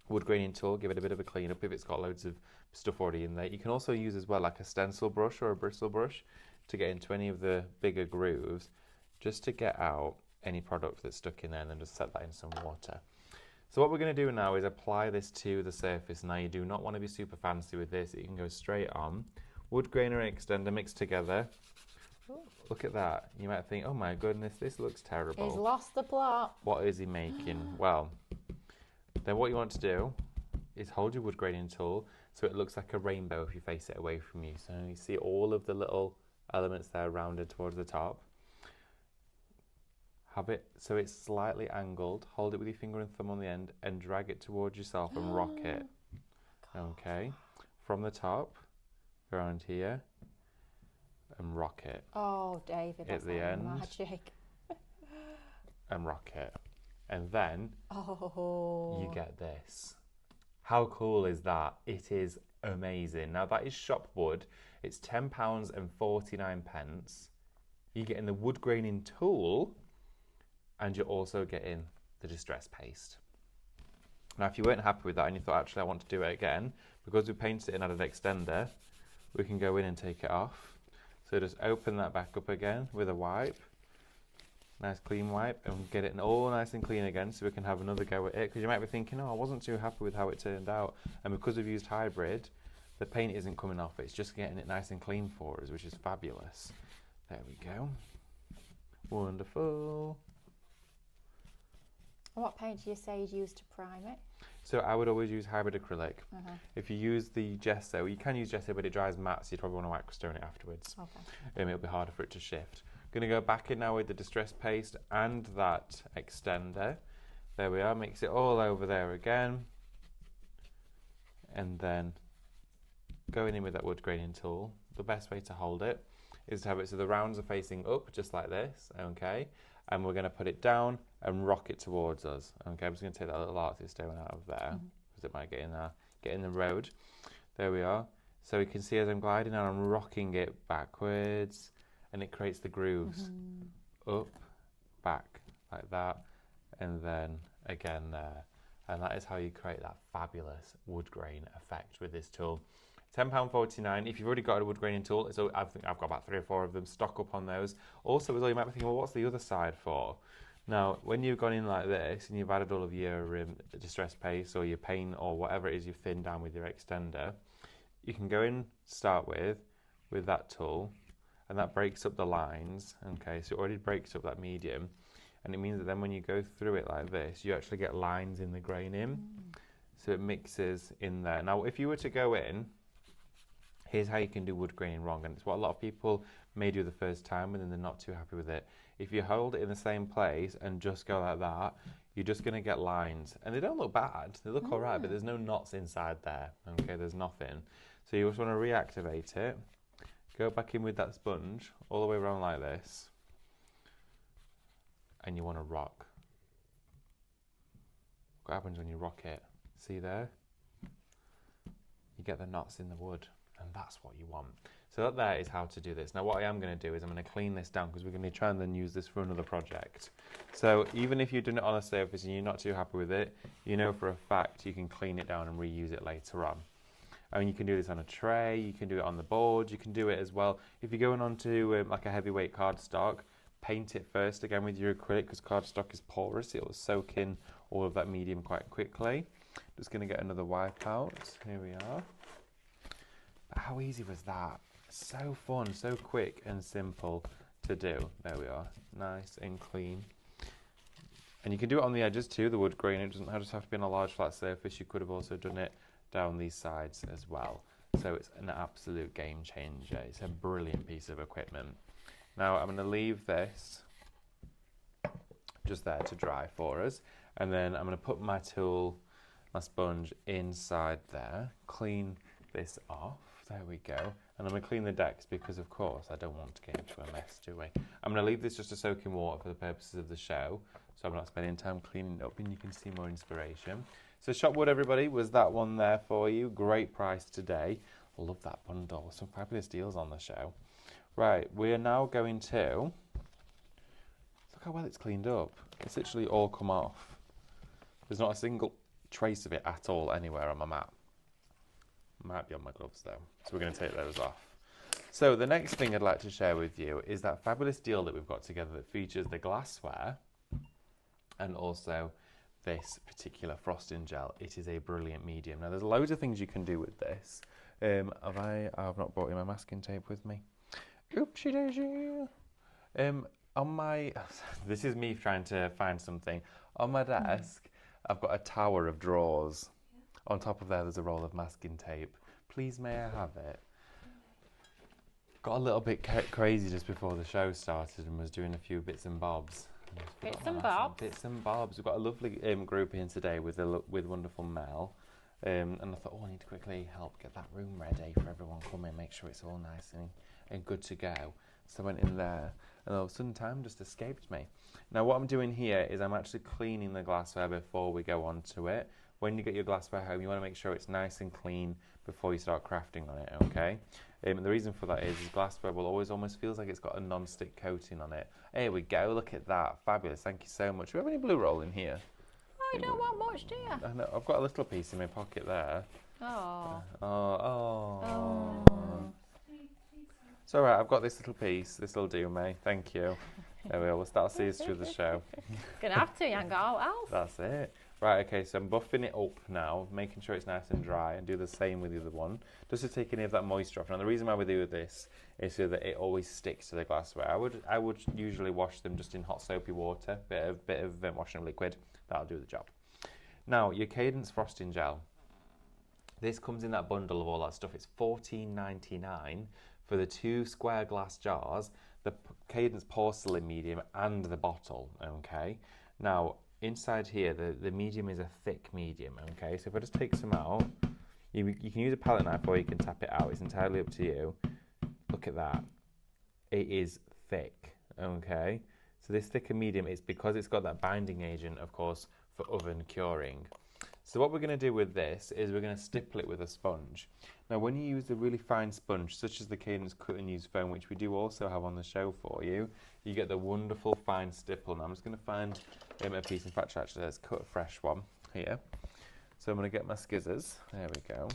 Wood graining tool, give it a bit of a clean up if it's got loads of stuff already in there. You can also use as well like a stencil brush or a bristle brush to get into any of the bigger grooves, just to get out any product that's stuck in there, and then just set that in some water. So what we're going to do now is apply this to the surface. Now you do not want to be super fancy with this, it can go straight on. Wood grainer and extender mixed together. Look at that. You might think, oh my goodness, this looks terrible. He's lost the plot. What is he making? Well, then what you want to do is hold your wood graining tool so it looks like a rainbow if you face it away from you. So you see all of the little elements there rounded towards the top. Have it so it's slightly angled. Hold it with your finger and thumb on the end and drag it towards yourself and rock it. Okay. From the top, around here, and rock it. Oh, David, that's at the end. magic. And rock it. And then you get this. How cool is that? It is amazing. Now that is shop wood. It's £10.49. You're getting the wood graining tool and you're also getting the distress paste. Now if you weren't happy with that and you thought actually I want to do it again, because we painted it and added extender, we can go in and take it off. So just open that back up again with a wipe. Nice clean wipe, and get it all nice and clean again so we can have another go at it, because you might be thinking, oh, I wasn't too happy with how it turned out, and because we've used hybrid the paint isn't coming off, it's just getting it nice and clean for us, which is fabulous. There we go. Wonderful. What paint do you say you'd use to prime it? So I would always use hybrid acrylic. If you use the gesso, you can use gesso but it dries matte, so you'd probably want to wax stone it afterwards. It'll be harder for it to shift. Going to go back in now with the distress paste and that extender. There we are, mix it all over there again. And then going in with that wood graining tool. The best way to hold it is to have it so the rounds are facing up, just like this, okay? And we're going to put it down and rock it towards us. Okay, I'm just going to take that little artist stone out of there, because it might get in the road. There we are. So you can see as I'm gliding and I'm rocking it backwards, and it creates the grooves. Up, back, like that, and then again there. And that is how you create that fabulous wood grain effect with this tool. £10.49. If you've already got a wood graining tool, so I think I've got about 3 or 4 of them. Stock up on those. Also, as well, you might be thinking, well, what's the other side for? Now, when you've gone in like this and you've added all of your distress paste or your paint or whatever it is you've thinned down with your extender, you can go in, start with that tool, and that breaks up the lines. Okay, so it already breaks up that medium, and it means that then when you go through it like this, you actually get lines in the graining. So it mixes in there. Now, if you were to go in, here's how you can do wood graining wrong, and it's what a lot of people may do the first time and then they're not too happy with it. If you hold it in the same place and just go like that, you're just going to get lines, and they don't look bad, they look alright, but there's no knots inside there. Okay, there's nothing. So you just want to reactivate it, go back in with that sponge all the way around like this, and you want to rock. What happens when you rock it? See there? You get the knots in the wood, and that's what you want. So that there is how to do this. Now what I am going to do is I'm going to clean this down, because we're going to try and then use this for another project. So even if you're doing it on a surface and you're not too happy with it, you know for a fact you can clean it down and reuse it later on. I mean, you can do this on a tray, you can do it on the board, you can do it as well. If you're going on to like a heavyweight cardstock, paint it first again with your acrylic, because cardstock is porous, it will soak in all of that medium quite quickly. Just going to get another wipe out. Here we are. But how easy was that? So fun, so quick and simple to do. There we are, nice and clean. And you can do it on the edges too, the wood grain. It doesn't just have to be on a large flat surface. You could have also done it down these sides as well. So it's an absolute game changer. It's a brilliant piece of equipment. Now I'm going to leave this just there to dry for us. And then I'm going to put my tool, my sponge inside there, clean this off. There we go. And I'm going to clean the decks because, of course, I don't want to get into a mess, do we? I'm going to leave this just to soak in water for the purposes of the show, so I'm not spending time cleaning it up, and you can see more inspiration. So Shopwood, everybody, was that one there for you. Great price today. I love that bundle. Some fabulous deals on the show. Right, we are now going to... Look how well it's cleaned up. It's literally all come off. There's not a single trace of it at all anywhere on my mat. Might be on my gloves though, so we're going to take those off. So the next thing I'd like to share with you is that fabulous deal that we've got together that features the glassware and also this particular frosting gel. It is a brilliant medium. Now there's loads of things you can do with this. I've not brought in my masking tape with me. Oopsie daisy. On my, this is me trying to find something. On my desk, I've got a tower of drawers. On top of there's a roll of masking tape. Please, may I have it? Got a little bit crazy just before the show started and was doing a few bits and bobs. Bits and bobs. Bits and bobs. We've got a lovely group in today with wonderful Mel. And I thought, I need to quickly help get that room ready for everyone coming, make sure it's all nice and good to go. So I went in there, and all of a sudden time just escaped me. Now what I'm doing here is I'm actually cleaning the glassware before we go on to it. When you get your glassware home, you want to make sure it's nice and clean before you start crafting on it, okay? The reason for that is glassware will always almost feels like it's got a non-stick coating on it. Here we go, look at that. Fabulous, thank you so much. Do we have any blue roll in here? Oh, you don't want much, do you? I know, I've got a little piece in my pocket there. Oh. Oh. It's all right, I've got this little piece. This will do me. Thank you. There we are. We'll start seeing through the show. Gonna have to, you ain't got out else. That's it. Right, okay, so I'm buffing it up now, making sure it's nice and dry, and do the same with the other one, just to take any of that moisture off. Now, the reason why we do this is so that it always sticks to the glassware. I would usually wash them just in hot soapy water, bit of washing liquid. That'll do the job. Now, your Cadence frosting gel. This comes in that bundle of all that stuff. It's $14.99 for the 2 square glass jars, the Cadence porcelain medium, and the bottle. Okay. Now, inside here, the medium is a thick medium. Okay. So if I just take some out, you can use a palette knife or you can tap it out. It's entirely up to you. Look at that. It is thick. Okay. So this thicker medium is because it's got that binding agent, of course, for oven curing. So what we're going to do with this is we're going to stipple it with a sponge. Now when you use a really fine sponge, such as the Cadence Cut and Use foam, which we do also have on the show for you, you get the wonderful fine stipple. Now I'm just going to find a piece, in fact actually let's cut a fresh one here. So I'm going to get my scissors, there we go,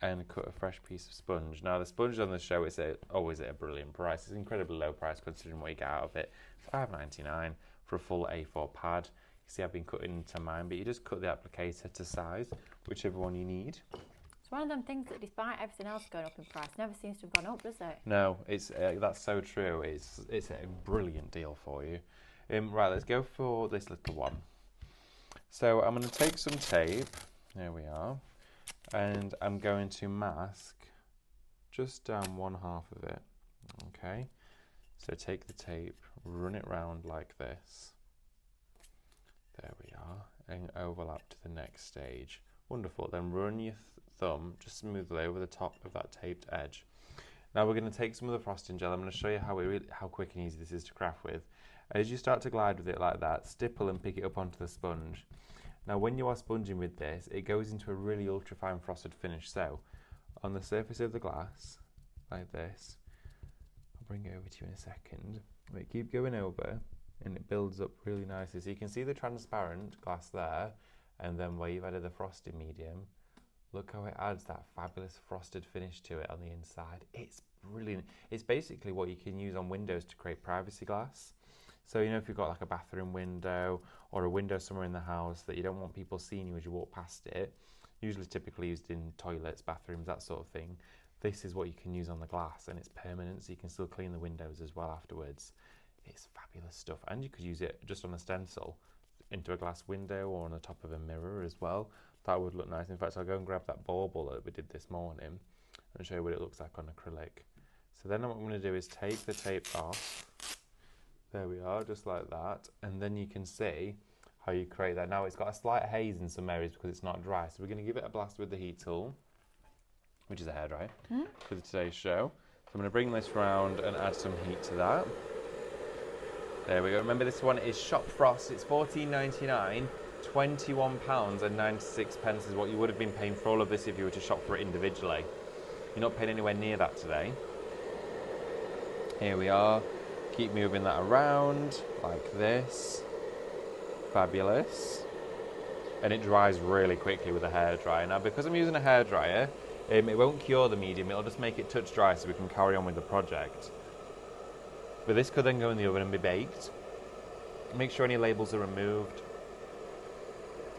and cut a fresh piece of sponge. Now the sponge on the show is always at a brilliant price. It's incredibly low price considering what you get out of it. $5.99 for a full A4 pad. You see I've been cutting into mine, but you just cut the applicator to size, whichever one you need. It's one of them things that despite everything else going up in price, never seems to have gone up, does it? No, it's that's so true. It's a brilliant deal for you. Right, let's go for this little one. So I'm going to take some tape, there we are, and I'm going to mask just down one half of it, okay? So take the tape, run it round like this. There we are, and overlap to the next stage. Wonderful, then run your thumb just smoothly over the top of that taped edge. Now we're going to take some of the frosting gel. I'm going to show you how quick and easy this is to craft with. As you start to glide with it like that, stipple and pick it up onto the sponge. Now when you are sponging with this, it goes into a really ultra fine frosted finish. So on the surface of the glass, like this, I'll bring it over to you in a second. But keep going over, and it builds up really nicely. So you can see the transparent glass there, and then where you've added the frosted medium, look how it adds that fabulous frosted finish to it on the inside. It's brilliant. It's basically what you can use on windows to create privacy glass. So you know, if you've got like a bathroom window or a window somewhere in the house that you don't want people seeing you as you walk past it, usually typically used in toilets, bathrooms, that sort of thing, this is what you can use on the glass, and it's permanent, so you can still clean the windows as well afterwards. It's fabulous stuff, and you could use it just on a stencil into a glass window or on the top of a mirror as well. That would look nice. In fact, I'll go and grab that bauble that we did this morning and show you what it looks like on acrylic. So then what I'm going to do is take the tape off. There we are, just like that. And then you can see how you create that. Now it's got a slight haze in some areas because it's not dry. So we're going to give it a blast with the heat tool, which is a hairdryer for today's show. So I'm going to bring this round and add some heat to that. There we go. Remember, this one is Shop Frost. It's £14.99. £21.96 is what you would have been paying for all of this if you were to shop for it individually. You're not paying anywhere near that today. Here we are. Keep moving that around like this. Fabulous. And it dries really quickly with a hairdryer. Now, because I'm using a hairdryer, it won't cure the medium. It'll just make it touch dry so we can carry on with the project. But this could then go in the oven and be baked. Make sure any labels are removed.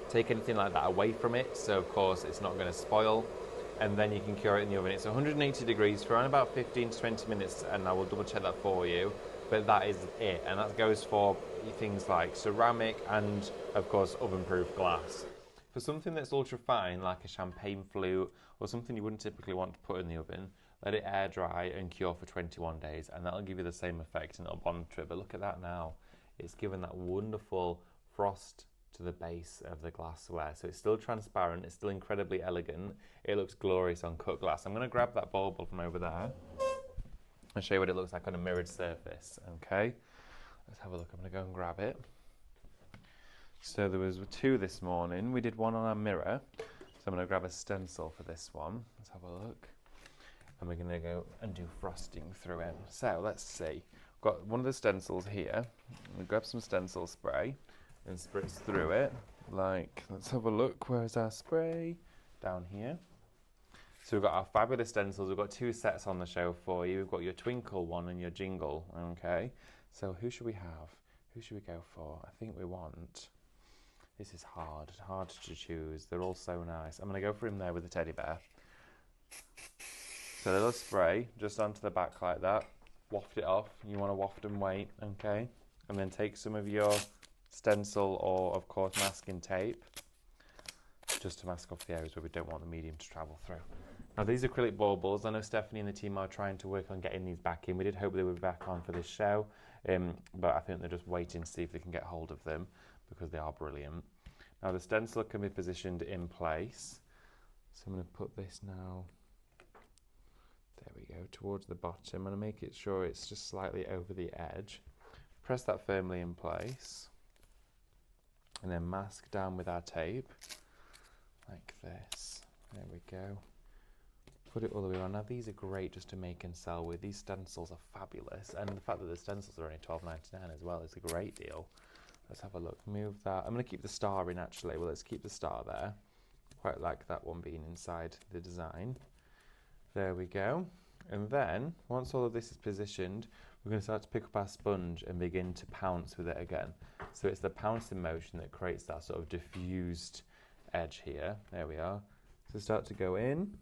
Take anything like that away from it, so of course it's not going to spoil. And then you can cure it in the oven. It's 180 degrees for around about 15 to 20 minutes, and I will double check that for you. But that is it, and that goes for things like ceramic and of course oven-proof glass. For something that's ultra fine, like a champagne flute or something you wouldn't typically want to put in the oven, let it air dry and cure for 21 days, and that'll give you the same effect and it'll bond to it. But look at that now. It's given that wonderful frost to the base of the glassware. So it's still transparent, it's still incredibly elegant. It looks glorious on cut glass. I'm going to grab that bauble from over there and show you what it looks like on a mirrored surface. Okay, let's have a look. I'm going to go and grab it. So there was 2 this morning. We did one on our mirror. So I'm going to grab a stencil for this one. Let's have a look. And we're going to go and do frosting through it. So let's see. I've got one of the stencils here. I'm going to grab some stencil spray and spritz through it. Like, let's have a look. Where's our spray? Down here. So we've got our fabulous stencils. We've got 2 sets on the show for you. We've got your twinkle one and your jingle. Okay. So who should we have? Who should we go for? I think we want... This is hard to choose. They're all so nice. I'm going to go for him there with the teddy bear. So a little spray just onto the back like that. Waft it off. You want to waft and wait, okay? And then take some of your stencil or, of course, masking tape just to mask off the areas where we don't want the medium to travel through. Now, these acrylic baubles, I know Stephanie and the team are trying to work on getting these back in. We did hope they would be back on for this show, but I think they're just waiting to see if they can get hold of them because they are brilliant. Now, the stencil can be positioned in place. So I'm going to put this now... There we go, towards the bottom. I'm going to make it sure it's just slightly over the edge. Press that firmly in place. And then mask down with our tape. Like this. There we go. Put it all the way around. Now these are great just to make and sell with. These stencils are fabulous. And the fact that the stencils are only $12.99 as well is a great deal. Let's have a look. Move that. I'm going to keep the star in actually. Well, let's keep the star there. Quite like that one being inside the design. There we go. And then, once all of this is positioned, we're going to start to pick up our sponge and begin to pounce with it again. So it's the pouncing motion that creates that sort of diffused edge here. There we are. So start to go in,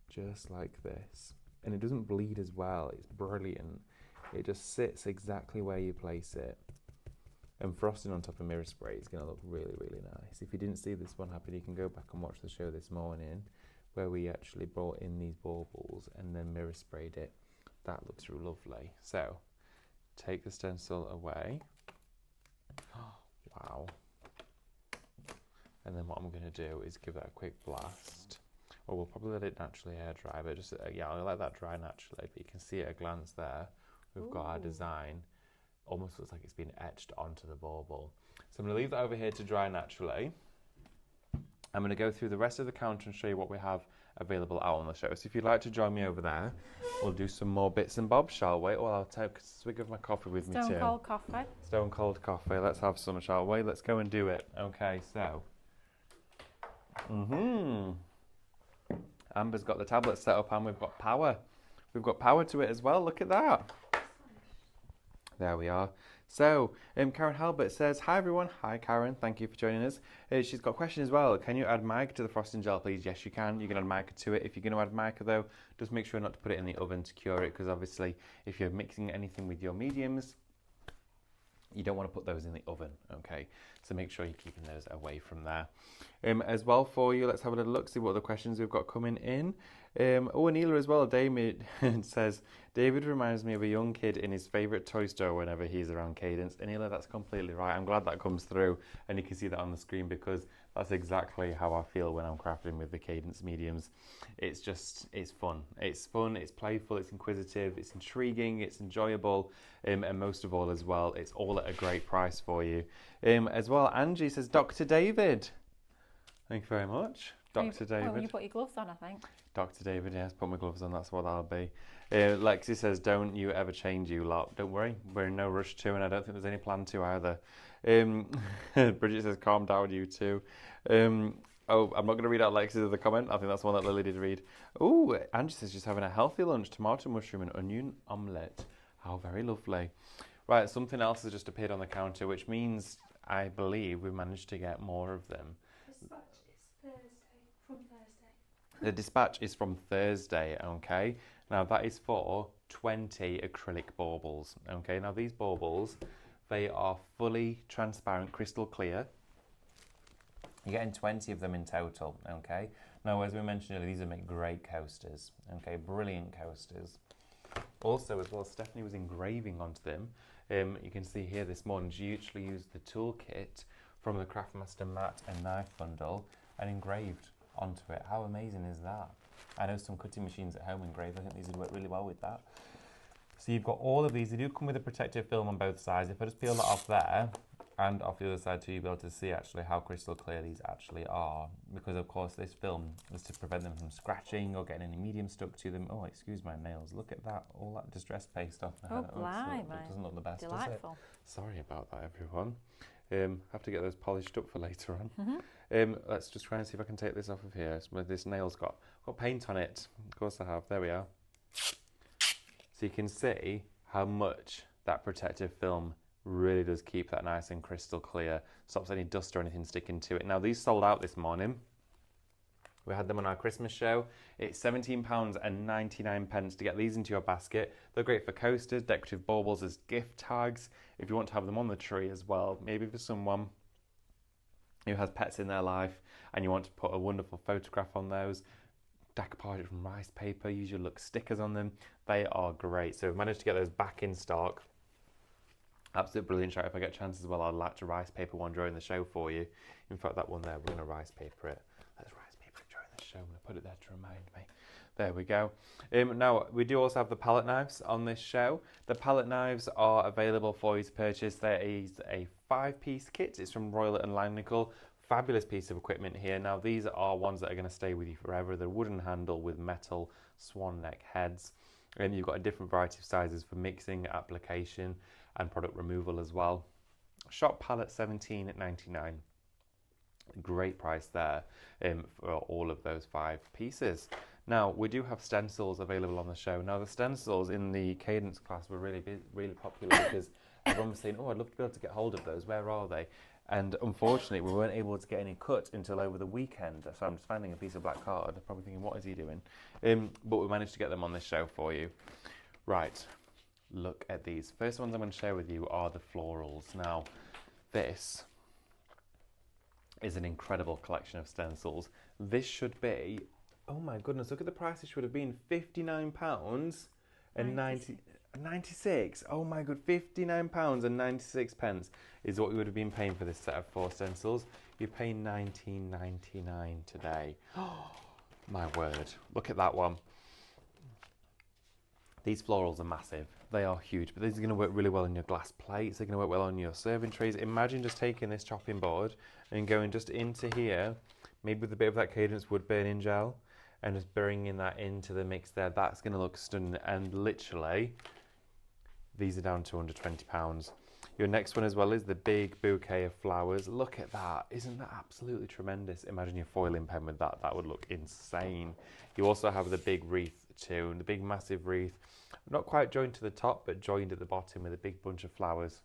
just like this. And it doesn't bleed as well. It's brilliant. It just sits exactly where you place it. And frosting on top of mirror spray is going to look really, really nice. If you didn't see this one happen, you can go back and watch the show this morning, where we actually brought in these baubles and then mirror sprayed it. That looks lovely. So, take the stencil away. Wow. And then what I'm going to do is give that a quick blast. Or we'll probably let it naturally air dry, but just, yeah, I'll let that dry naturally. But you can see at a glance there, we've got our design. Almost looks like it's been etched onto the bauble. So I'm going to leave that over here to dry naturally. I'm going to go through the rest of the counter and show you what we have available out on the show. So if you'd like to join me over there, we'll do some more bits and bobs, shall we? Well, I'll take a swig of my coffee with me too. Stone cold coffee. Stone cold coffee. Let's have some, shall we? Let's go and do it. Okay, so. Amber's got the tablet set up and we've got power. We've got power to it as well. Look at that. There we are. So, Karen Halbert says, hi everyone. Hi Karen, thank you for joining us. She's got a question as well. Can you add mica to the frosting gel, please? Yes, you can. You can add mica to it. If you're going to add mica though, just make sure not to put it in the oven to cure it, because obviously if you're mixing anything with your mediums, you don't want to put those in the oven, okay? So make sure you're keeping those away from there. As well for you, let's have a little look, see what other questions we've got coming in. Oh, Anila as well. David says, David reminds me of a young kid in his favourite toy store whenever he's around Cadence. Anila, that's completely right. I'm glad that comes through and you can see that on the screen because that's exactly how I feel when I'm crafting with the Cadence mediums. It's fun. It's fun, it's playful, it's inquisitive, it's intriguing, it's enjoyable, and most of all as well, it's all at a great price for you. As well, Angie says, Dr. David. Thank you very much, Dr. David. Well, you put your gloves on, I think. Dr. David, yes, put my gloves on, that's what that'll be. Lexi says, don't you ever change, you lot. Don't worry, we're in no rush to, and I don't think there's any plan to either. Bridget says, calm down, you two. Oh, I'm not going to read out Lexi's other comment. I think that's the one that Lily did read. Oh, Angie says she's having a healthy lunch, tomato, mushroom and onion omelette. How very lovely. Right, something else has just appeared on the counter, which means, I believe, we've managed to get more of them. The dispatch is from Thursday, okay? Now that is for 20 acrylic baubles, okay? Now these baubles, they are fully transparent, crystal clear. You're getting 20 of them in total, okay? Now, as we mentioned earlier, these will make great coasters, okay? Brilliant coasters. Also, as well, Stephanie was engraving onto them. You can see here this morning, she actually used the toolkit from the Craftmaster mat and knife bundle and engraved onto it. How amazing is that? I know some cutting machines at home engrave. I think these would work really well with that. So you've got all of these. They do come with a protective film on both sides. If I just peel that off there and off the other side too, you'll be able to see actually how crystal clear these actually are. Because of course this film is to prevent them from scratching or getting any medium stuck to them. Oh, excuse my nails. Look at that. All that distress paste off there. Oh, blimey. It doesn't look the best, Delightful. does it? Sorry about that, everyone. Have to get those polished up for later on. Let's just try and see if I can take this off of here. This nail's got paint on it. Of course I have. There we are. So you can see how much that protective film really does keep that nice and crystal clear. Stops any dust or anything sticking to it. Now these sold out this morning. We had them on our Christmas show. It's £17.99 to get these into your basket. They're great for coasters, decorative baubles as gift tags. If you want to have them on the tree as well, maybe for someone who has pets in their life and you want to put a wonderful photograph on those, decoupage it from rice paper, use your look stickers on them. They are great. So we've managed to get those back in stock. Absolute brilliant shout. If I get a chance as well, I'd like to rice paper one during the show for you. In fact, that one there, we're going to rice paper it. Let's rice paper it during the show. I'm going to put it there to remind me. There we go. Now, we do also have the palette knives on this show. The palette knives are available for you to purchase. There is a 5-piece kit. It's from Royal and Langnickel. Fabulous piece of equipment here. Now, these are ones that are going to stay with you forever. They're wooden handle with metal swan neck heads. And you've got a different variety of sizes for mixing, application, and product removal as well. Shop palette $17.99. Great price there for all of those 5 pieces. Now, we do have stencils available on the show. Now, the stencils in the Cadence class were really popular because everyone was saying, oh, I'd love to be able to get hold of those. Where are they? And unfortunately, we weren't able to get any cut until over the weekend. So I'm just finding a piece of black card. Probably thinking, what is he doing? But we managed to get them on this show for you. Right, look at these. First ones I'm going to share with you are the florals. Now, this is an incredible collection of stencils. This should be, oh my goodness, look at the price. It should have been £59 and 96. Oh my god, £59 and 96 pence is what we would have been paying for this set of 4 stencils. You're paying £19.99 today. Oh my word, look at that one. These florals are massive. They are huge, but these are going to work really well on your glass plates. They're going to work well on your serving trays. Imagine just taking this chopping board and going just into here, maybe with a bit of that Cadence wood burning gel, and just bringing that into the mix there. That's going to look stunning. And literally, these are down to under £20. Your next one as well is the big bouquet of flowers. Look at that. Isn't that absolutely tremendous? Imagine your foiling pen with that. That would look insane. You also have the big wreath too, and the big massive wreath. Not quite joined to the top, but joined at the bottom with a big bunch of flowers.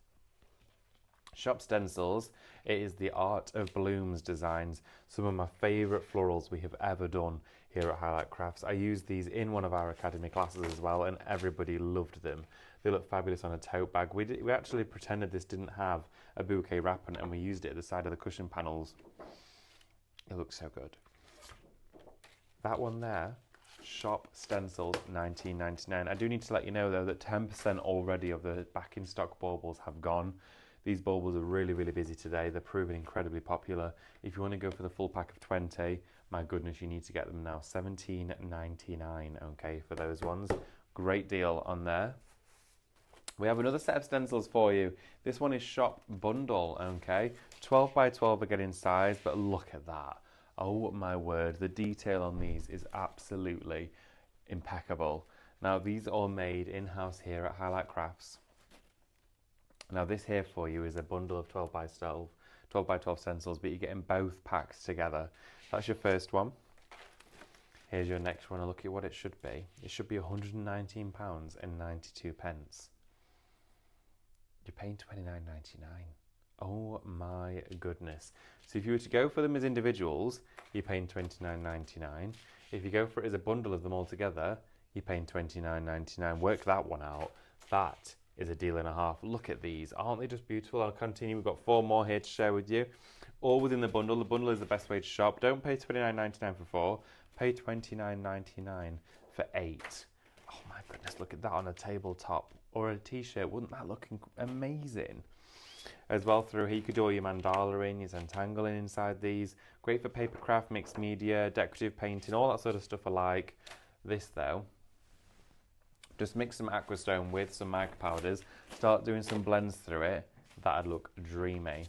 Shop Stencils, it is the Art of Blooms designs. Some of my favourite florals we have ever done here at Highlight Crafts. I used these in one of our academy classes as well, and everybody loved them. They look fabulous on a tote bag. We actually pretended this didn't have a bouquet wrap on it, and we used it at the side of the cushion panels. It looks so good. That one there shop stencils, $19.99. I do need to let you know though that 10% already of the back in stock baubles have gone. These baubles are really, really busy today. They're proving incredibly popular. If you want to go for the full pack of 20, my goodness, you need to get them now. $17.99, okay, for those ones. Great deal on there. We have another set of stencils for you. This one is Shop Bundle, okay? 12 by 12 again in size, but look at that. Oh my word, the detail on these is absolutely impeccable. Now, these are all made in-house here at Highlight Crafts. Now, this here for you is a bundle of 12 by 12 stencils, but you're getting both packs together. That's your first one. Here's your next one. Look at what it should be. It should be £119.92. You're paying $29.99. Oh my goodness. So if you were to go for them as individuals, you're paying $29.99. If you go for it as a bundle of them all together, you're paying $29.99. Work that one out. That is a deal and a half. Look at these. Aren't they just beautiful? I'll continue. We've got 4 more here to share with you. All within the bundle. The bundle is the best way to shop. Don't pay $29.99 for 4. Pay $29.99 for 8. Oh my goodness, look at that on a tabletop or a t-shirt. Wouldn't that look amazing? As well through here, you could do all your mandala in, your Zentangle inside these. Great for paper craft, mixed media, decorative painting, all that sort of stuff alike. This though, just mix some aquastone with some mica powders, start doing some blends through it. That'd look dreamy.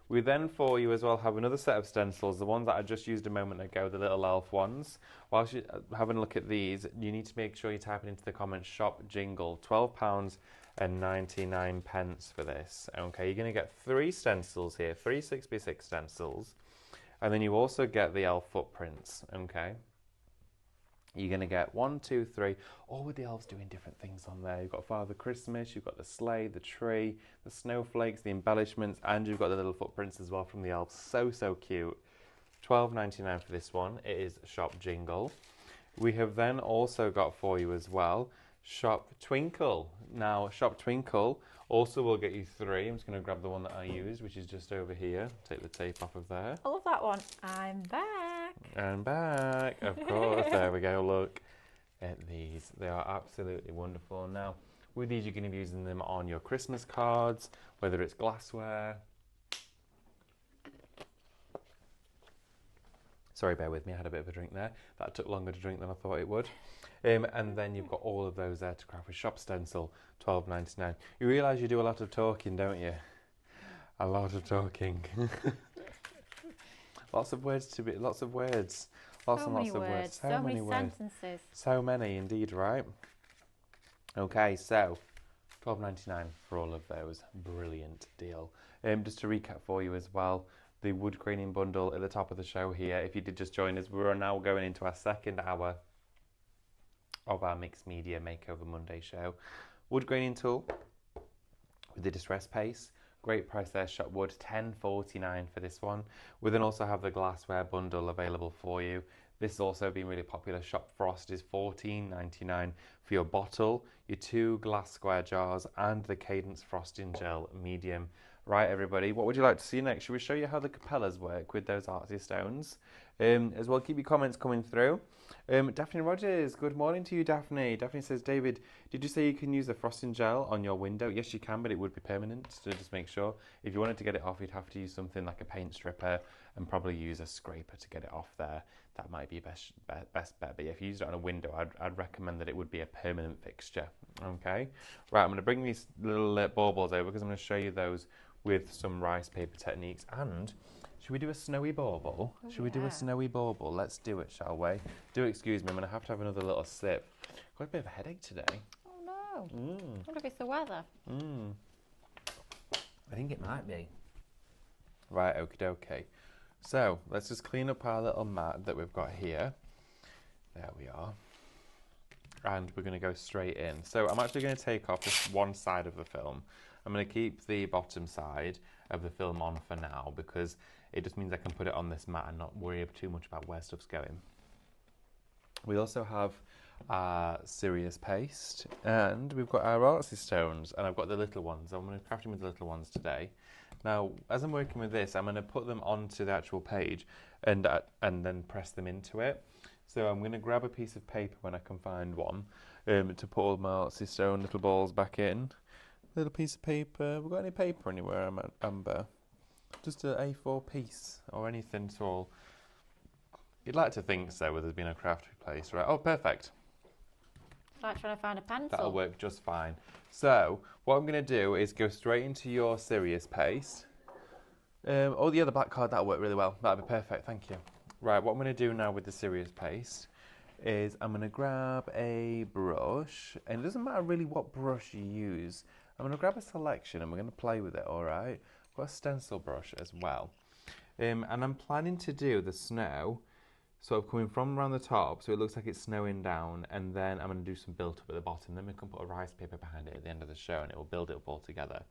We then for you as well have another set of stencils, the ones that I just used a moment ago, the little elf ones. Whilst you're having a look at these, you need to make sure you type it into the comments, shop jingle, £12.99 for this. Okay, you're going to get 3 stencils here, 3 6x6 stencils, and then you also get the elf footprints, okay? You're going to get 1, 2, 3, all with the elves doing different things on there. You've got Father Christmas, you've got the sleigh, the tree, the snowflakes, the embellishments, and you've got the little footprints as well from the elves. So, so cute. $12.99 for this one. It is Shop Jingle. We have then also got for you as well Shop Twinkle. Now, Shop Twinkle also will get you 3. I'm just going to grab the one that I used, which is just over here. Take the tape off of there. I love that one. I'm back. And back, of course. There we go. Look at these. They are absolutely wonderful. Now, with these, you're going to be using them on your Christmas cards, whether it's glassware. Sorry, bear with me. I had a bit of a drink there. That took longer to drink than I thought it would. And then you've got all of those there to craft with Shop Stencil, $12.99. You realise you do a lot of talking, don't you? A lot of talking. Lots of words to be, lots of words. Lots and lots of words. So many sentences. So many indeed, right? Okay, so $12.99 for all of those. Brilliant deal. Just to recap for you as well, the wood graining bundle at the top of the show here. If you did just join us, we're now going into our second hour of our Mixed Media Makeover Monday show. Wood graining tool with the distress paste. Great price there, Shop Wood, $10.49 for this one. We then also have the glassware bundle available for you. This has also been really popular. Shop Frost is $14.99 for your bottle, your 2 glass square jars, and the Cadence frosting gel medium. Right, everybody, what would you like to see next? Should we show you how the capellas work with those artsy stones? As well, keep your comments coming through. Daphne Rogers, good morning to you, Daphne. Daphne says, David, did you say you can use the frosting gel on your window? Yes, you can, but it would be permanent, so just make sure. If you wanted to get it off, you'd have to use something like a paint stripper and probably use a scraper to get it off there. That might be your best bet, but yeah, if you used it on a window, I'd recommend that it would be a permanent fixture, okay? Right, I'm going to bring these little baubles over because I'm going to show you those with some rice paper techniques. And should we do a snowy bauble? Oh, should we do a snowy bauble? Let's do it, shall we? Do excuse me, I'm going to have another little sip. Got a bit of a headache today. Oh no. I wonder if it's the weather. I think it might be. Right, okie dokie. So let's just clean up our little mat that we've got here. There we are. And we're going to go straight in. So I'm actually going to take off just one side of the film. I'm going to keep the bottom side of the film on for now because it just means I can put it on this mat and not worry too much about where stuff's going. We also have our Sirius paste and we've got our artsy stones, and I've got the little ones. I'm going to craft them with the little ones today. Now, as I'm working with this, I'm going to put them onto the actual page and then press them into it. So I'm going to grab a piece of paper when I can find one to put all my artsy stone little balls back in. Little piece of paper. Have we got any paper anywhere, Amber? Just an A4 piece or anything at all. You'd like to think so, with there being a crafty place, right? Oh, perfect. It's like trying to find a pencil. That'll work just fine. So what I'm going to do is go straight into your serious paste. Oh, the other black card, that'll work really well. That'll be perfect, thank you. Right, what I'm going to do now with the serious paste is I'm going to grab a brush, and it doesn't matter really what brush you use. I'm going to grab a selection and we're going to play with it, all right? I've got a stencil brush as well. And I'm planning to do the snow sort of coming from around the top, so it looks like it's snowing down, and then I'm going to do some build up at the bottom. Then we can put a rice paper behind it at the end of the show, and it will build it up all together.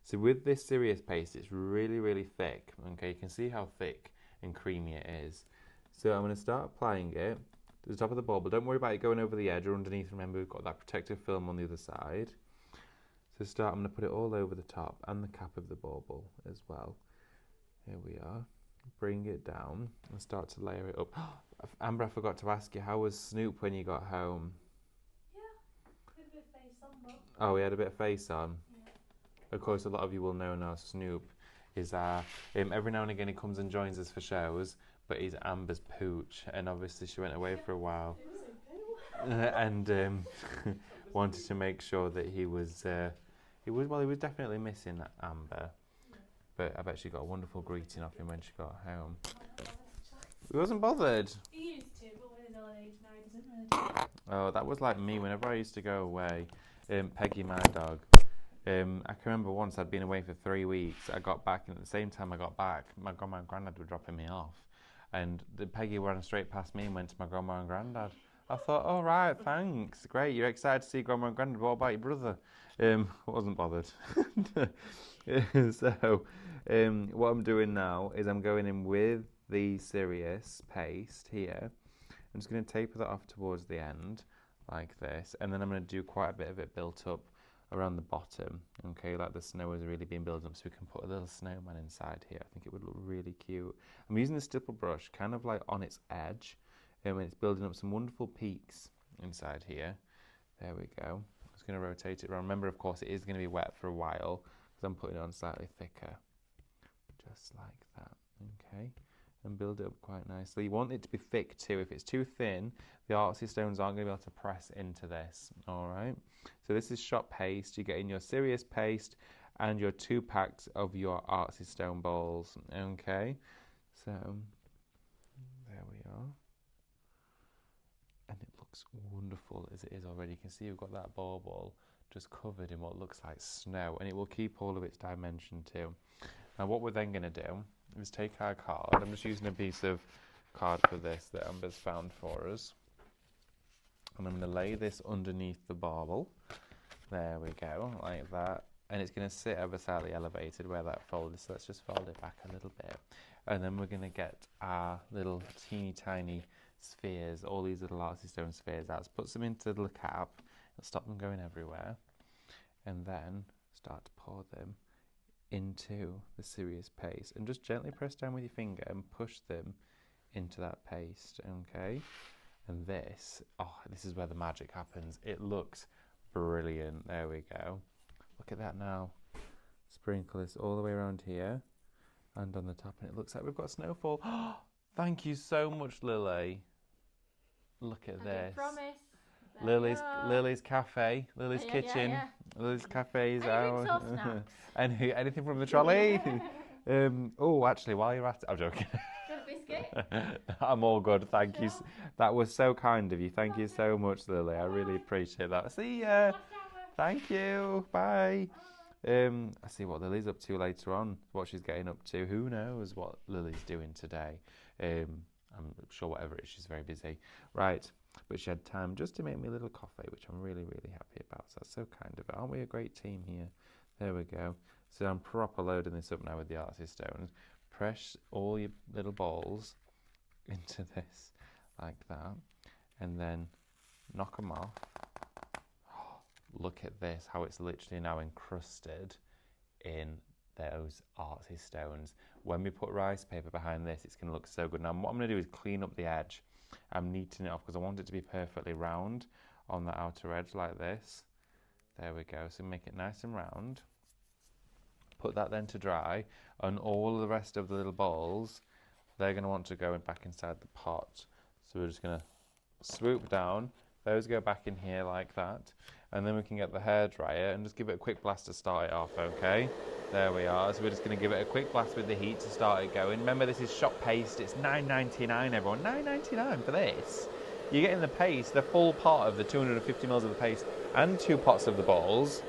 So with this serious paste, it's really, really thick. Okay, you can see how thick and creamy it is. So I'm going to start applying it to the top of the ball, but don't worry about it going over the edge or underneath. Remember, we've got that protective film on the other side. So I'm going to put it all over the top and the cap of the bauble as well. Here we are. Bring it down and start to layer it up. Amber, I forgot to ask you, how was Snoop when you got home? Yeah, had a bit of face on, but... Oh, he had a bit of face on. Yeah. Of course, a lot of you will know now Snoop is every now and again he comes and joins us for shows, but he's Amber's pooch, and obviously she went away for a while. It was so cool. And wanted to make sure that he was definitely missing Amber. But I bet she got a wonderful greeting off him when she got home. He wasn't bothered. He used to, but with his old age now, he doesn't really. Oh, that was like me whenever I used to go away. Peggy, my dog. I can remember once I'd been away for 3 weeks. I got back, and at the same time I got back, my grandma and granddad were dropping me off. And Peggy ran straight past me and went to my grandma and granddad. I thought, oh, right, thanks. Great, you're excited to see grandma and granddad. What about your brother? Wasn't bothered. So, what I'm doing now is I'm going in with the serious paste here. I'm just going to taper that off towards the end, like this. And then I'm going to do quite a bit of it built up around the bottom. Okay, like the snow has really been building up, so we can put a little snowman inside here. I think it would look really cute. I'm using the stipple brush kind of like on its edge, and it's building up some wonderful peaks inside here. There we go. I'm just going to rotate it around. Remember, of course, it is going to be wet for a while because I'm putting it on slightly thicker, just like that. Okay, and build it up quite nicely. You want it to be thick too. If it's too thin, the artsy stones aren't going to be able to press into this. All right. So this is shot paste. You get in your serious paste and your 2 packs of your artsy stone balls. Okay. So there we are. And it looks wonderful as it is already. You can see we've got that bauble just covered in what looks like snow, and it will keep all of its dimension too. Now what we're then going to do is take our card. I'm just using a piece of card for this that Amber's found for us. And I'm going to lay this underneath the bauble. There we go, like that. And it's going to sit ever slightly elevated where that fold is. So let's just fold it back a little bit. And then we're going to get our little teeny tiny spheres, all these little artsy stone spheres out. Let's put some into the cap. It'll stop them going everywhere. And then start to pour them into the serious paste. And just gently press down with your finger and push them into that paste, okay? And this is where the magic happens. It looks brilliant. There we go. Look at that now. Sprinkle this all the way around here and on the top, and it looks like we've got snowfall. Thank you so much, Lily. Look at this. Lily's cafe, Lily's kitchen. Yeah. Lily's cafe is Anything out. soft snacks? Anything from the trolley? Oh, actually, while you're at it, I'm joking. Biscuit? I'm all good, thank you. That was so kind of you. Thank you so much, Lily. I really appreciate that. See ya. Thank you. Bye. I see what Lily's up to later on, what she's getting up to. Who knows what Lily's doing today? I'm sure whatever it is, she's very busy. Right, but she had time just to make me a little coffee, which I'm really, really happy about. So that's so kind of her. Aren't we a great team here? There we go. So I'm proper loading this up now with the artsy stones. Press all your little balls into this like that, and then knock them off. Look at this, how it's literally now encrusted in those artsy stones. When we put rice paper behind this, it's going to look so good. Now what I'm going to do is clean up the edge I'm kneading it off because I want it to be perfectly round on the outer edge like this. There we go. So make it nice and round. Put that then to dry, and all the rest of the little balls, they're going to want to go back inside the pot. So we're just going to swoop down. Those go back in here like that, and then we can get the hairdryer and just give it a quick blast to start it off, okay? There we are. So we're just going to give it a quick blast with the heat to start it going. Remember, this is shop paste. It's $9.99, everyone. $9.99 for this. You're getting the paste, the full pot of the 250 mils of the paste, and 2 pots of the balls.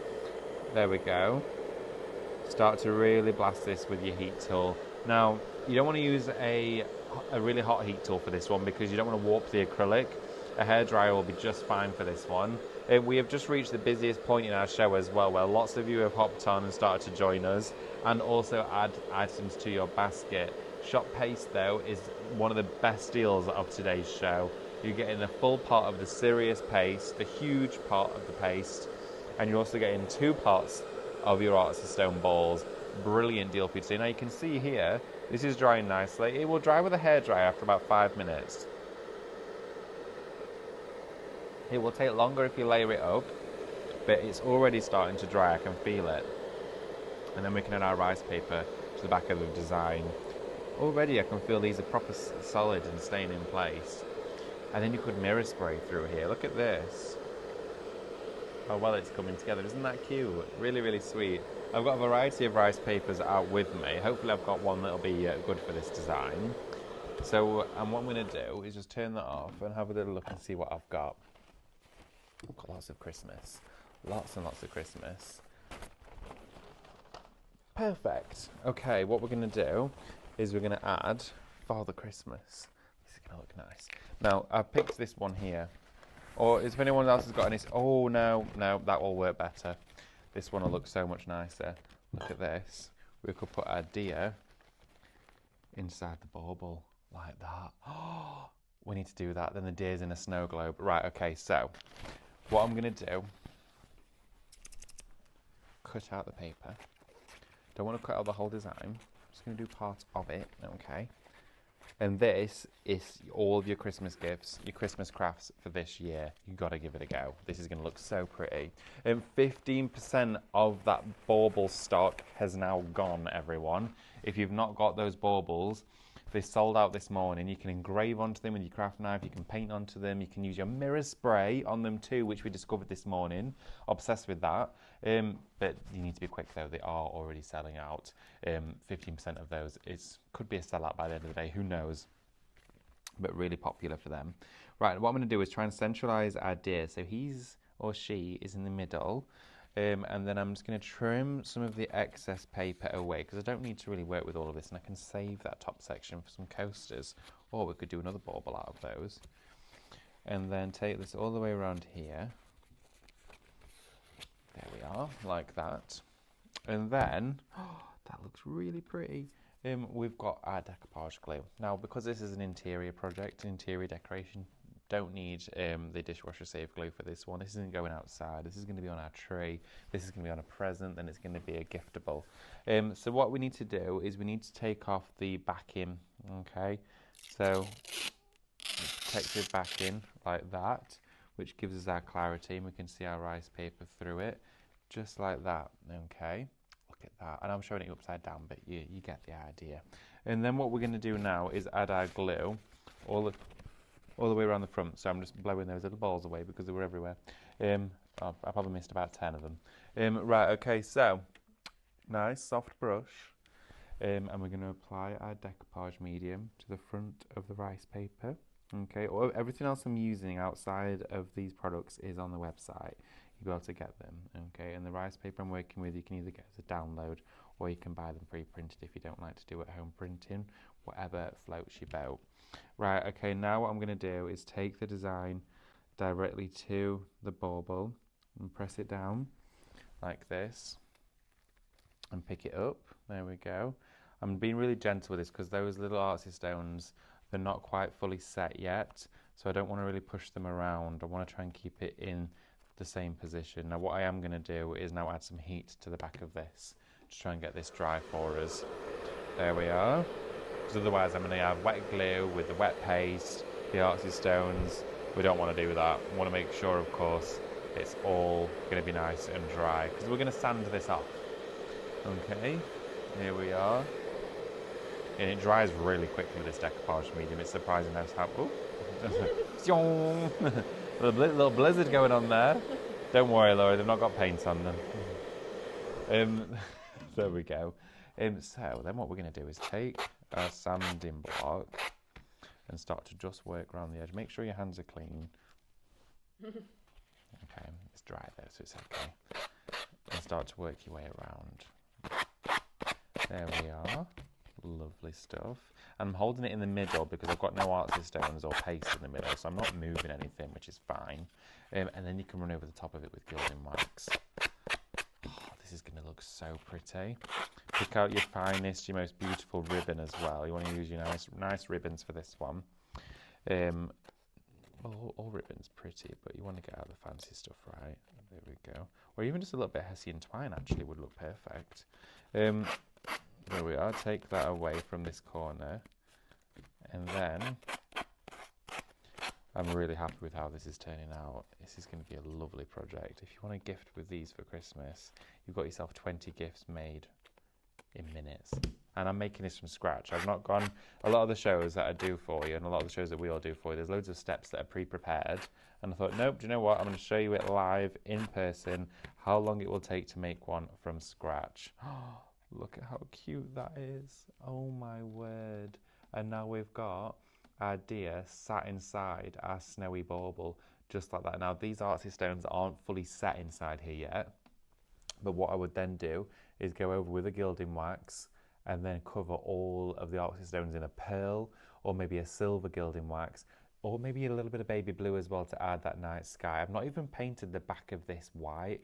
There we go. Start to really blast this with your heat tool. Now, you don't want to use a really hot heat tool for this one because you don't want to warp the acrylic. A hairdryer will be just fine for this one. We have just reached the busiest point in our show as well, where lots of you have hopped on and started to join us and also add items to your basket. Shop paste, though, is one of the best deals of today's show. You're getting the full pot of the serious paste, the huge pot of the paste, and you're also getting 2 pots of your Arts of Stone balls. Brilliant deal for you today. Now you can see here, this is drying nicely. It will dry with a hairdryer after about 5 minutes. It will take longer if you layer it up, but it's already starting to dry. I can feel it. And then we can add our rice paper to the back of the design. Already I can feel these are proper solid and staying in place. And then you could mirror spray through here. Look at this. How well it's coming together. Isn't that cute? Really, really sweet. I've got a variety of rice papers out with me. Hopefully I've got one that'll be good for this design. So, and what I'm going to do is just turn that off and have a little look and see what I've got. I've got lots of Christmas. Lots and lots of Christmas. Perfect. Okay, what we're going to do is we're going to add Father Christmas. This is going to look nice. Now, I've picked this one here. Or if anyone else has got any... Oh, no, that will work better. This one will look so much nicer. Look at this. We could put our deer inside the bauble like that. Oh, we need to do that. Then the deer's in a snow globe. Right, okay, so what I'm going to do, cut out the paper. Don't want to cut out the whole design. I'm just going to do part of it, okay? And this is all of your Christmas gifts, your Christmas crafts for this year. You've got to give it a go. This is going to look so pretty. And 15% of that bauble stock has now gone, everyone. If you've not got those baubles, they sold out this morning. You can engrave onto them with your craft knife. You can paint onto them. You can use your mirror spray on them too, which we discovered this morning. Obsessed with that. But you need to be quick though. They are already selling out. 15% of those could be a sellout by the end of the day. Who knows? But really popular for them. Right, what I'm going to do is try and centralize our deer. So he's or she is in the middle. And then I'm just going to trim some of the excess paper away because I don't need to really work with all of this, and I can save that top section for some coasters, or we could do another bauble out of those. And then take this all the way around here. There we are, like that. And then, that looks really pretty. We've got our decoupage glue. Now, because this is an interior project, interior decoration, don't need the dishwasher safe glue for this one. This isn't going outside. This is going to be on our tree. This is going to be on a present. Then it's going to be a giftable. So what we need to do is we need to take off the backing. Okay, so protective backing like that, which gives us our clarity, and we can see our rice paper through it, just like that. Okay, look at that. And I'm showing it upside down, but you get the idea. And then what we're going to do now is add our glue all the way around the front. So I'm just blowing those little balls away because they were everywhere. I probably missed about 10 of them. Right, okay, so nice soft brush. And we're going to apply our decoupage medium to the front of the rice paper. Okay, everything else I'm using outside of these products is on the website. You'll be able to get them. Okay, and the rice paper I'm working with, you can either get as a download or you can buy them pre-printed if you don't like to do at home printing. Whatever floats your boat. Right, okay, now what I'm going to do is take the design directly to the bauble and press it down like this and pick it up. There we go. I'm being really gentle with this because those little artsy stones, they're not quite fully set yet, so I don't want to really push them around. I want to try and keep it in the same position. Now what I am going to do is now add some heat to the back of this to try and get this dry for us. There we are. Because otherwise I'm going to have wet glue with the wet paste the artsy stones. We don't want to do that. We want to make sure, of course, it's all going to be nice and dry because we're going to sand this off. Okay, here we are. And it dries really quickly, this decoupage medium. It's surprising how... Oh! little blizzard going on there. Don't worry, Laura, they've not got paint on them. There we go. So then what we're going to do is take our sanding block and start to just work around the edge. Make sure your hands are clean. Okay, it's dry though, so it's okay. And start to work your way around. There we are. Lovely stuff. And I'm holding it in the middle because I've got no artsy stones or paste in the middle, so I'm not moving anything, which is fine. And then you can run over the top of it with gilding wax. Oh, this is going to look so pretty. Pick out your finest, your most beautiful ribbon as well. You want to use your nice ribbons for this one. Well, all ribbon's pretty, but you want to get out the fancy stuff, right? There we go. Or even just a little bit of Hessian twine actually would look perfect. There we are. Take that away from this corner. And then I'm really happy with how this is turning out. This is going to be a lovely project. If you want a gift with these for Christmas, you've got yourself 20 gifts made in minutes. And I'm making this from scratch. I've not gone... A lot of the shows that I do for you and a lot of the shows that we all do for you, there's loads of steps that are pre-prepared. And I thought, nope, do you know what? I'm going to show you it live, in person, how long it will take to make one from scratch. Look at how cute that is. Oh my word. And now we've got our deer sat inside our snowy bauble, just like that. Now, these artsy stones aren't fully set inside here yet. But what I would then do is go over with a gilding wax and then cover all of the artsy stones in a pearl or maybe a silver gilding wax or maybe a little bit of baby blue as well to add that night sky. I've not even painted the back of this white.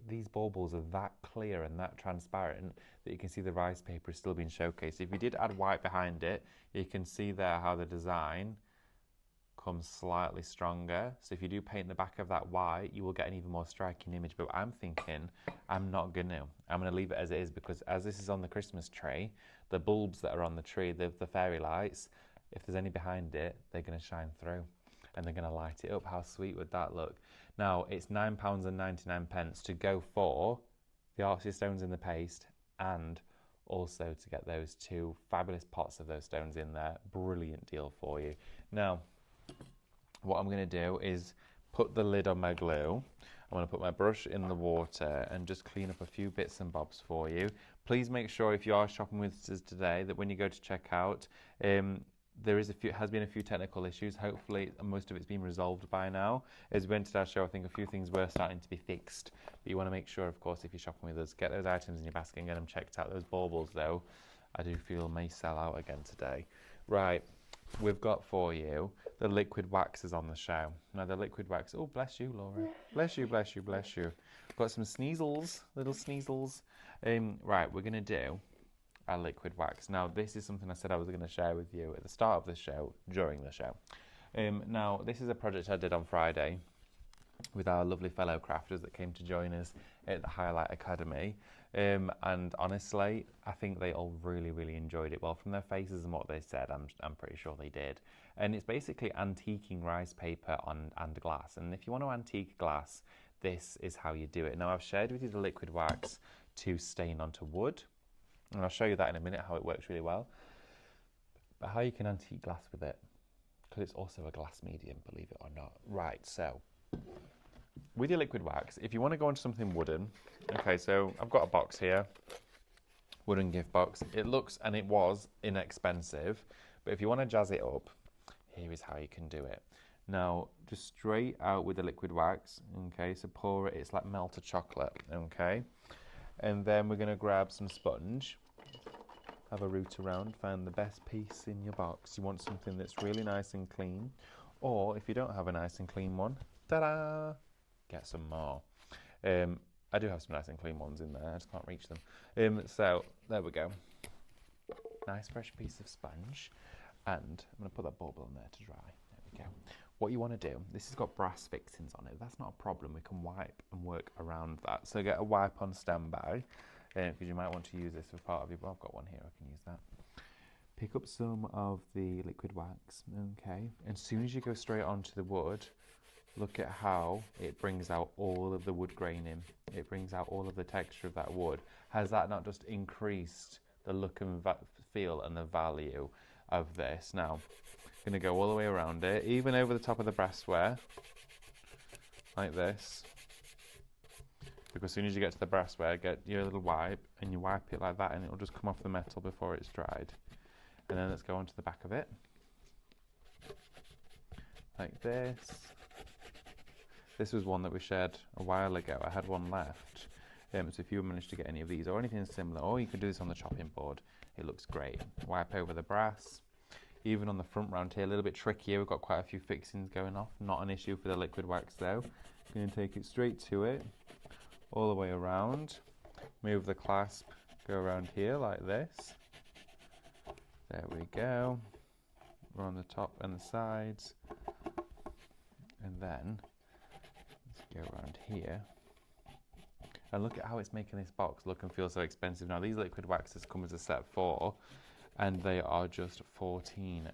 These baubles are that clear and that transparent that you can see the rice paper is still being showcased. If you did add white behind it, you can see there how the design comes slightly stronger. So if you do paint the back of that white, you will get an even more striking image. But I'm thinking I'm going to leave it as it is because as this is on the Christmas tree, the bulbs that are on the tree, the fairy lights, if there's any behind it, they're going to shine through and they're going to light it up. How sweet would that look? Now, it's £9.99 to go for the artsy stones in the paste and also to get those two fabulous pots of those stones in there. Brilliant deal for you. Now, what I'm going to do is put the lid on my glue. I'm going to put my brush in the water and just clean up a few bits and bobs for you. Please make sure if you are shopping with us today that when you go to checkout, has been a few technical issues. Hopefully most of it's been resolved by now. As we entered our show, I think a few things were starting to be fixed. But you want to make sure, of course, if you're shopping with us, get those items in your basket and get them checked out. Those baubles, though, I do feel may sell out again today. Right, we've got for you the liquid waxes on the show. Now the liquid wax, oh bless you, Laura. Bless you, bless you, bless you. Got some sneezels, little sneezels. Right, we're going to do our liquid wax. Now this is something I said I was going to share with you at the start of the show, during the show. Now this is a project I did on Friday with our lovely fellow crafters that came to join us at the Highlight Academy. And honestly, I think they all really, really enjoyed it. Well, from their faces and what they said, I'm pretty sure they did. And it's basically antiquing rice paper and glass. And if you want to antique glass, this is how you do it. Now, I've shared with you the liquid wax to stain onto wood. And I'll show you that in a minute, how it works really well. But how you can antique glass with it, because it's also a glass medium, believe it or not. Right, so with your liquid wax, if you want to go into something wooden, okay, so I've got a box here, wooden gift box. It looks, and it was, inexpensive, but if you want to jazz it up, here is how you can do it. Now, just straight out with the liquid wax, okay, so pour it, it's like melted chocolate, okay? And then we're going to grab some sponge, have a root around, find the best piece in your box. You want something that's really nice and clean, or if you don't have a nice and clean one, ta-da! Get some more. I do have some nice and clean ones in there, I just can't reach them. So, there we go. Nice fresh piece of sponge, and I'm going to put that bauble in there to dry. There we go. What you want to do, this has got brass fixings on it, that's not a problem, we can wipe and work around that. So get a wipe on standby, because you might want to use this for part of your, well, I've got one here, I can use that. pick up some of the liquid wax, okay? And as soon as you go straight onto the wood, look at how it brings out all of the wood graining. It brings out all of the texture of that wood. Has that not just increased the look and feel and the value of this? Now, I'm going to go all the way around it, even over the top of the brassware, like this. Because as soon as you get to the brassware, get your little wipe and you wipe it like that and it'll just come off the metal before it's dried. And then let's go onto the back of it, like this. This was one that we shared a while ago. I had one left. So if you managed to get any of these or anything similar, or you could do this on the chopping board, it looks great. Wipe over the brass. Even on the front round here, a little bit trickier. We've got quite a few fixings going off. Not an issue for the liquid wax though. Going to take it straight to it, all the way around. Move the clasp, go around here like this. There we go. We're on the top and the sides. And then, let's go around here. And look at how it's making this box look and feel so expensive. Now these liquid waxes come as a set 4 and they are just $14.99.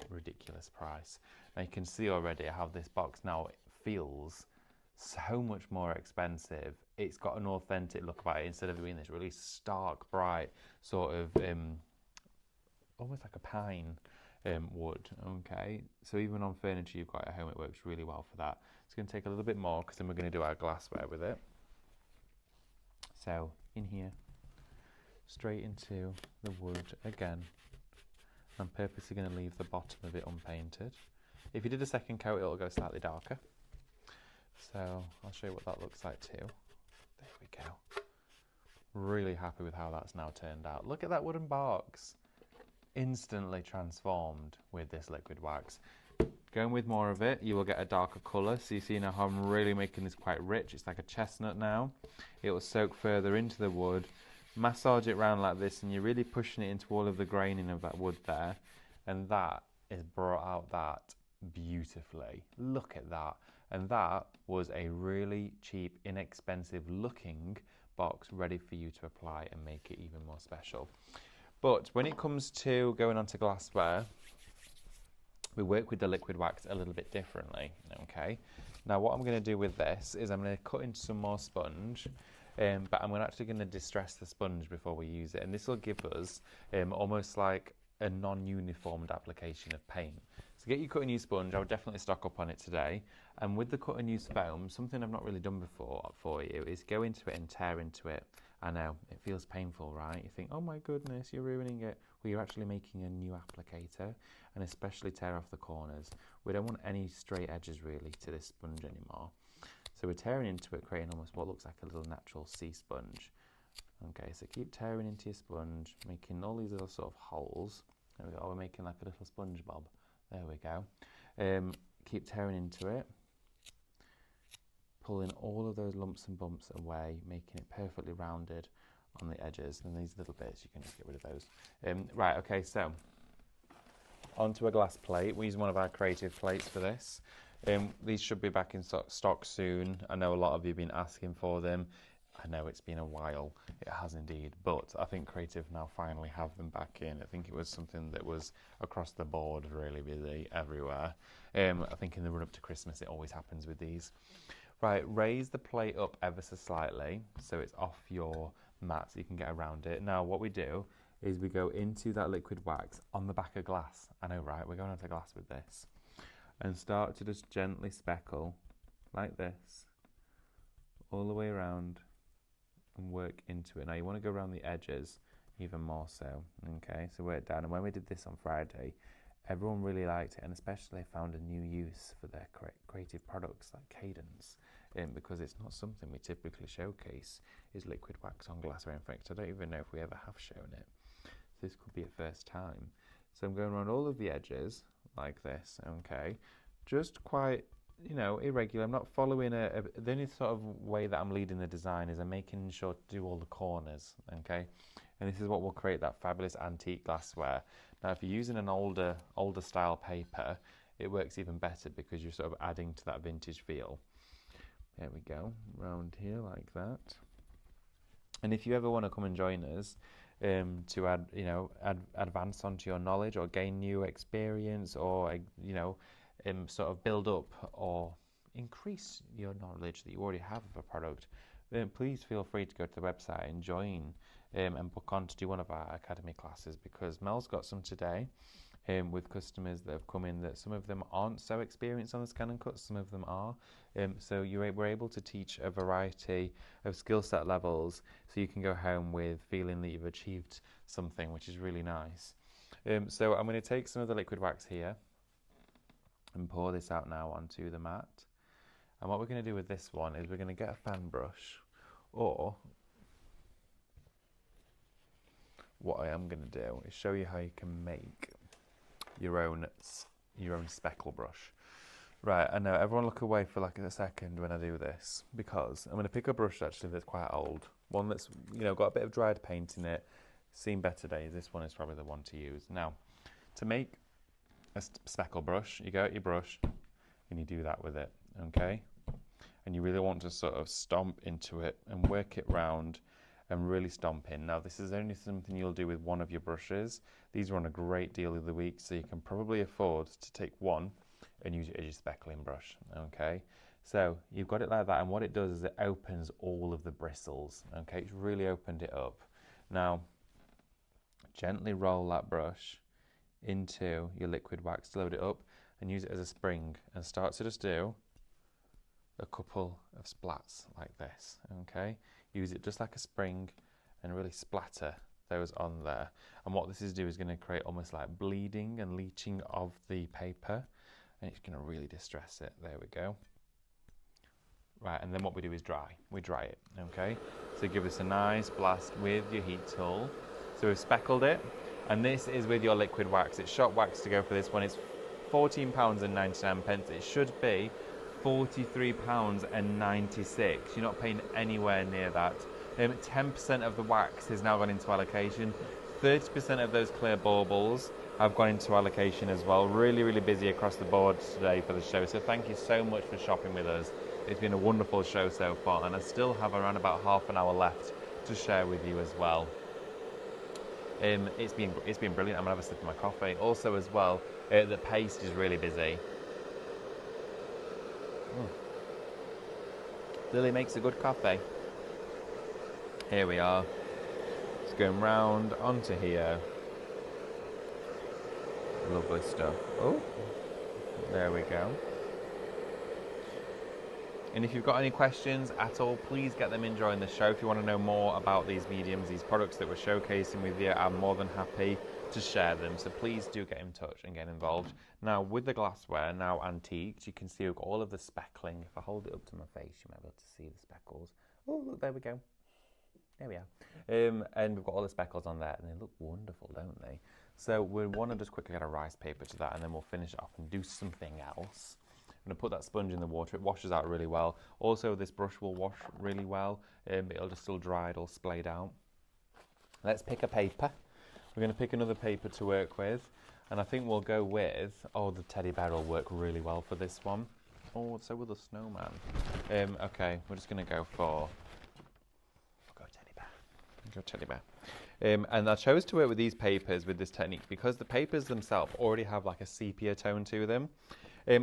Ridiculous price. Now you can see already how this box now feels so much more expensive. It's got an authentic look about it instead of being this really stark, bright sort of almost like a pine wood. Okay, so even on furniture you've got at home, it works really well for that. It's going to take a little bit more because then we're going to do our glassware with it. So in here, straight into the wood again. I'm purposely going to leave the bottom of it unpainted. If you did a second coat, it'll go slightly darker. So I'll show you what that looks like too. There we go. Really happy with how that's now turned out. Look at that wooden box. Instantly transformed with this liquid wax. Going with more of it, you will get a darker colour. So you see now how I'm really making this quite rich. It's like a chestnut now. It will soak further into the wood. Massage it around like this and you're really pushing it into all of the graining of that wood there. And that has brought out that beautifully. Look at that. And that was a really cheap, inexpensive looking box ready for you to apply and make it even more special. But when it comes to going onto glassware, we work with the liquid wax a little bit differently, okay? Now what I'm going to do with this is I'm going to cut into some more sponge, but I'm actually going to distress the sponge before we use it. And this will give us almost like a non-uniformed application of paint. So get your cut and use sponge. I would definitely stock up on it today. And with the cut and use foam, something I've not really done before for you is go into it and tear into it. I know, it feels painful, right? You think, oh my goodness, you're ruining it. Well, you're actually making a new applicator, and especially tear off the corners. We don't want any straight edges really to this sponge anymore. So we're tearing into it, creating almost what looks like a little natural sea sponge. Okay, so keep tearing into your sponge, making all these little sort of holes. There we go, we're making like a little SpongeBob. There we go. Keep tearing into it. Pulling all of those lumps and bumps away, making it perfectly rounded on the edges. And these little bits, you can just get rid of those. Right, okay, so onto a glass plate. We use one of our creative plates for this. These should be back in stock soon. I know a lot of you have been asking for them. I know it's been a while. It has indeed, but I think Creative now finally have them back in. I think it was something that was across the board, really busy everywhere. I think in the run up to Christmas, it always happens with these. Right, raise the plate up ever so slightly so it's off your mat so you can get around it. Now what we do is we go into that liquid wax on the back of glass. I know, right? We're going onto glass with this. And start to just gently speckle like this all the way around and work into it. Now you want to go around the edges even more so. Okay, so work down. And when we did this on Friday, everyone really liked it and especially found a new use for their creative products like Cadence. Because it's not something we typically showcase is liquid wax on glassware. In fact, I don't even know if we ever have shown it. So this could be a first time. So I'm going around all of the edges like this, okay? Just quite, you know, irregular. I'm not following the only sort of way that I'm leading the design is I'm making sure to do all the corners, okay? And this is what will create that fabulous antique glassware. Now, if you're using an older style paper, it works even better because you're sort of adding to that vintage feel. There we go, round here like that. And if you ever want to come and join us, to advance onto your knowledge or gain new experience or sort of build up or increase your knowledge that you already have of a product, then please feel free to go to the website and join and book on to do one of our academy classes, because Mel's got some today with customers that have come in that some of them aren't so experienced on the scan and cut, some of them are. So we're able to teach a variety of skill set levels, so you can go home with feeling that you've achieved something, which is really nice. So I'm going to take some of the liquid wax here and pour this out now onto the mat. And what we're going to do with this one is we're going to get a fan brush, or what I am going to do is show you how you can make your own speckle brush. Right, I know, everyone look away for like a second when I do this, because I'm going to pick a brush actually that's quite old, one that's got a bit of dried paint in it, seen better days. This one is probably the one to use. Now, to make a speckle brush, you go at your brush and you do that with it, okay? And you really want to sort of stomp into it and work it round and really stomp in. Now, this is only something you'll do with one of your brushes. These are on a great deal of the week, so you can probably afford to take one and use it as your speckling brush, okay? So you've got it like that, and what it does is it opens all of the bristles, okay? It's really opened it up. Now, gently roll that brush into your liquid wax to load it up, and use it as a spring, and start to just do a couple of splats like this, okay? Use it just like a spring and really splatter those on there. And what this is doing is going to create almost like bleeding and leaching of the paper, and it's going to really distress it. There we go. Right, and then what we do is dry. We dry it, okay? So give this a nice blast with your heat tool. So we've speckled it, and this is with your liquid wax. It's shot wax to go for this one. It's £14.99. It should be £43.96. You're not paying anywhere near that. 10% of the wax has now gone into allocation. 30% of those clear baubles have gone into allocation as well. Really, really busy across the board today for the show. So thank you so much for shopping with us. It's been a wonderful show so far, and I still have around about half an hour left to share with you as well. It's been brilliant. I'm gonna have a sip of my coffee. Also as well, the paste is really busy. Lily makes a good coffee. Here we are. It's going round onto here. Lovely stuff. Oh, there we go. And if you've got any questions at all, please get them in during the show. If you want to know more about these mediums, these products that we're showcasing with you, I'm more than happy to share them. So please do get in touch and get involved. Now, with the glassware, now antiques, you can see we've got all of the speckling. If I hold it up to my face, you might be able to see the speckles. Oh, look, there we go. There we are. And we've got all the speckles on there, and they look wonderful, don't they? So we want to just quickly add a rice paper to that, and then we'll finish it off and do something else. I'm going to put that sponge in the water. It washes out really well. Also, this brush will wash really well. It'll just still dry, it'll splayed out. Let's pick a paper. We're going to pick another paper to work with. And I think we'll go with, the teddy bear will work really well for this one. Oh, so will the snowman. Okay, we're just going to go for, go teddy bear. Go teddy bear. And I chose to work with these papers with this technique because the papers themselves already have like a sepia tone to them.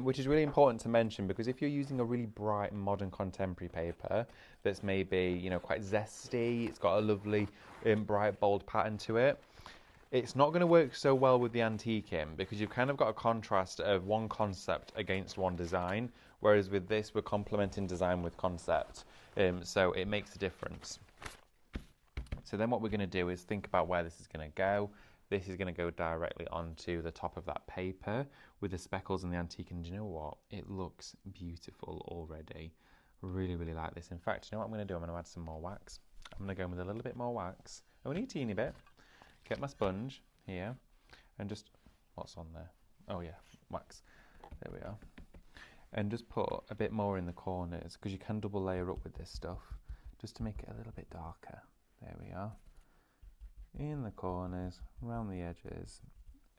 Which is really important to mention, because if you're using a really bright modern contemporary paper that's maybe quite zesty, it's got a lovely bright bold pattern to it, it's not going to work so well with the antiquing, because you've kind of got a contrast of one concept against one design, whereas with this we're complementing design with concept, so it makes a difference. So then what we're going to do is think about where this is going to go. This is going to go directly onto the top of that paper with the speckles and the antique. And do you know what? It looks beautiful already. Really, really like this. In fact, you know what I'm going to do? I'm going to add some more wax. I'm going to go in with a little bit more wax. Only a teeny bit. Get my sponge here. And just, what's on there? Oh yeah, wax. There we are. And just put a bit more in the corners, because you can double layer up with this stuff, just to make it a little bit darker. There we are. In the corners, around the edges,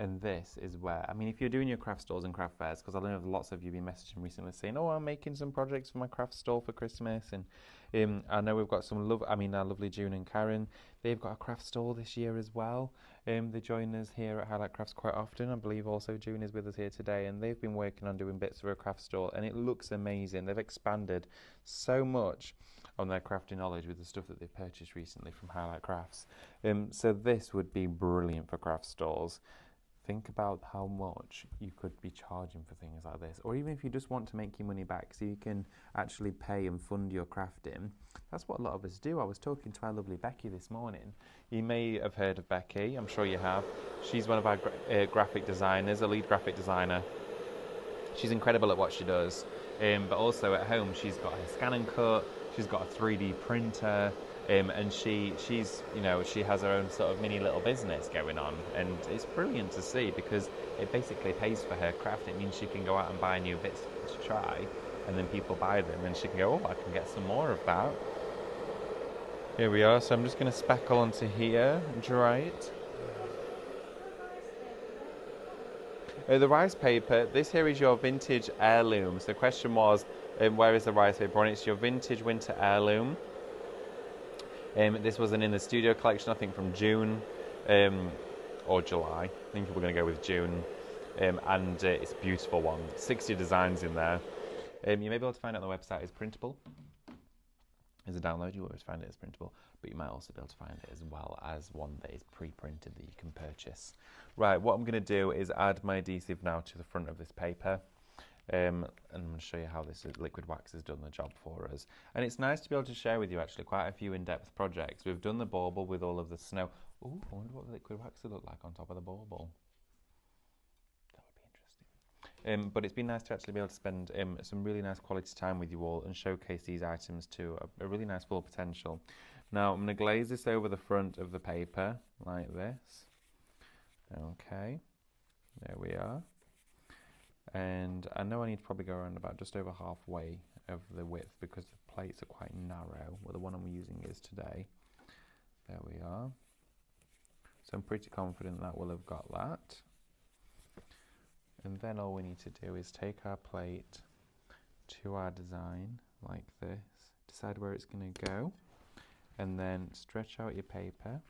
And this is where, I mean, if you're doing your craft stores and craft fairs, because I know lots of you have been messaging recently saying, oh, I'm making some projects for my craft store for Christmas. And I know we've got some our lovely June and Karen, they've got a craft store this year as well. They join us here at Highlight Crafts quite often. I believe also June is with us here today, and they've been working on doing bits for a craft store, and it looks amazing. They've expanded so much on their crafting knowledge with the stuff that they've purchased recently from Highlight Crafts. So this would be brilliant for craft stores. Think about how much you could be charging for things like this, or even if you just want to make your money back so you can actually pay and fund your crafting. That's what a lot of us do. I was talking to our lovely Becky this morning. You may have heard of Becky, I'm sure you have. She's one of our graphic designers, a lead graphic designer. She's incredible at what she does, but also at home she's got her scan and cut, she's got a 3D printer, and she has her own sort of mini little business going on, and it's brilliant to see because it basically pays for her craft. It means she can go out and buy new bits to try, and then people buy them and she can go, oh, I can get some more of that. Here we are, so I'm just going to spackle onto here and dry it. The rice paper, this here is your vintage heirloom. So the question was, where is the rice paper on it? It's your vintage winter heirloom. This was an in the studio collection, I think from June or July. I think we're going to go with June. And it's a beautiful one. 60 designs in there. You may be able to find it on the website as printable. As a download, you always find it as printable, but you might also be able to find it as well as one that is pre-printed that you can purchase. Right, what I'm going to do is add my adhesive now to the front of this paper. And I'm going to show you how this liquid wax has done the job for us. And it's nice to be able to share with you actually quite a few in-depth projects. We've done the bauble with all of the snow. Ooh, I wonder what the liquid wax would look like on top of the bauble. That would be interesting. But it's been nice to actually be able to spend some really nice quality time with you all and showcase these items to a really nice full potential. Now I'm going to glaze this over the front of the paper like this. Okay, there we are. And I know I need to probably go around about just over halfway of the width because the plates are quite narrow. Well, the one I'm using is today. There we are. So I'm pretty confident that will have got that. And then all we need to do is take our plate to our design like this, decide where it's going to go, and then stretch out your paper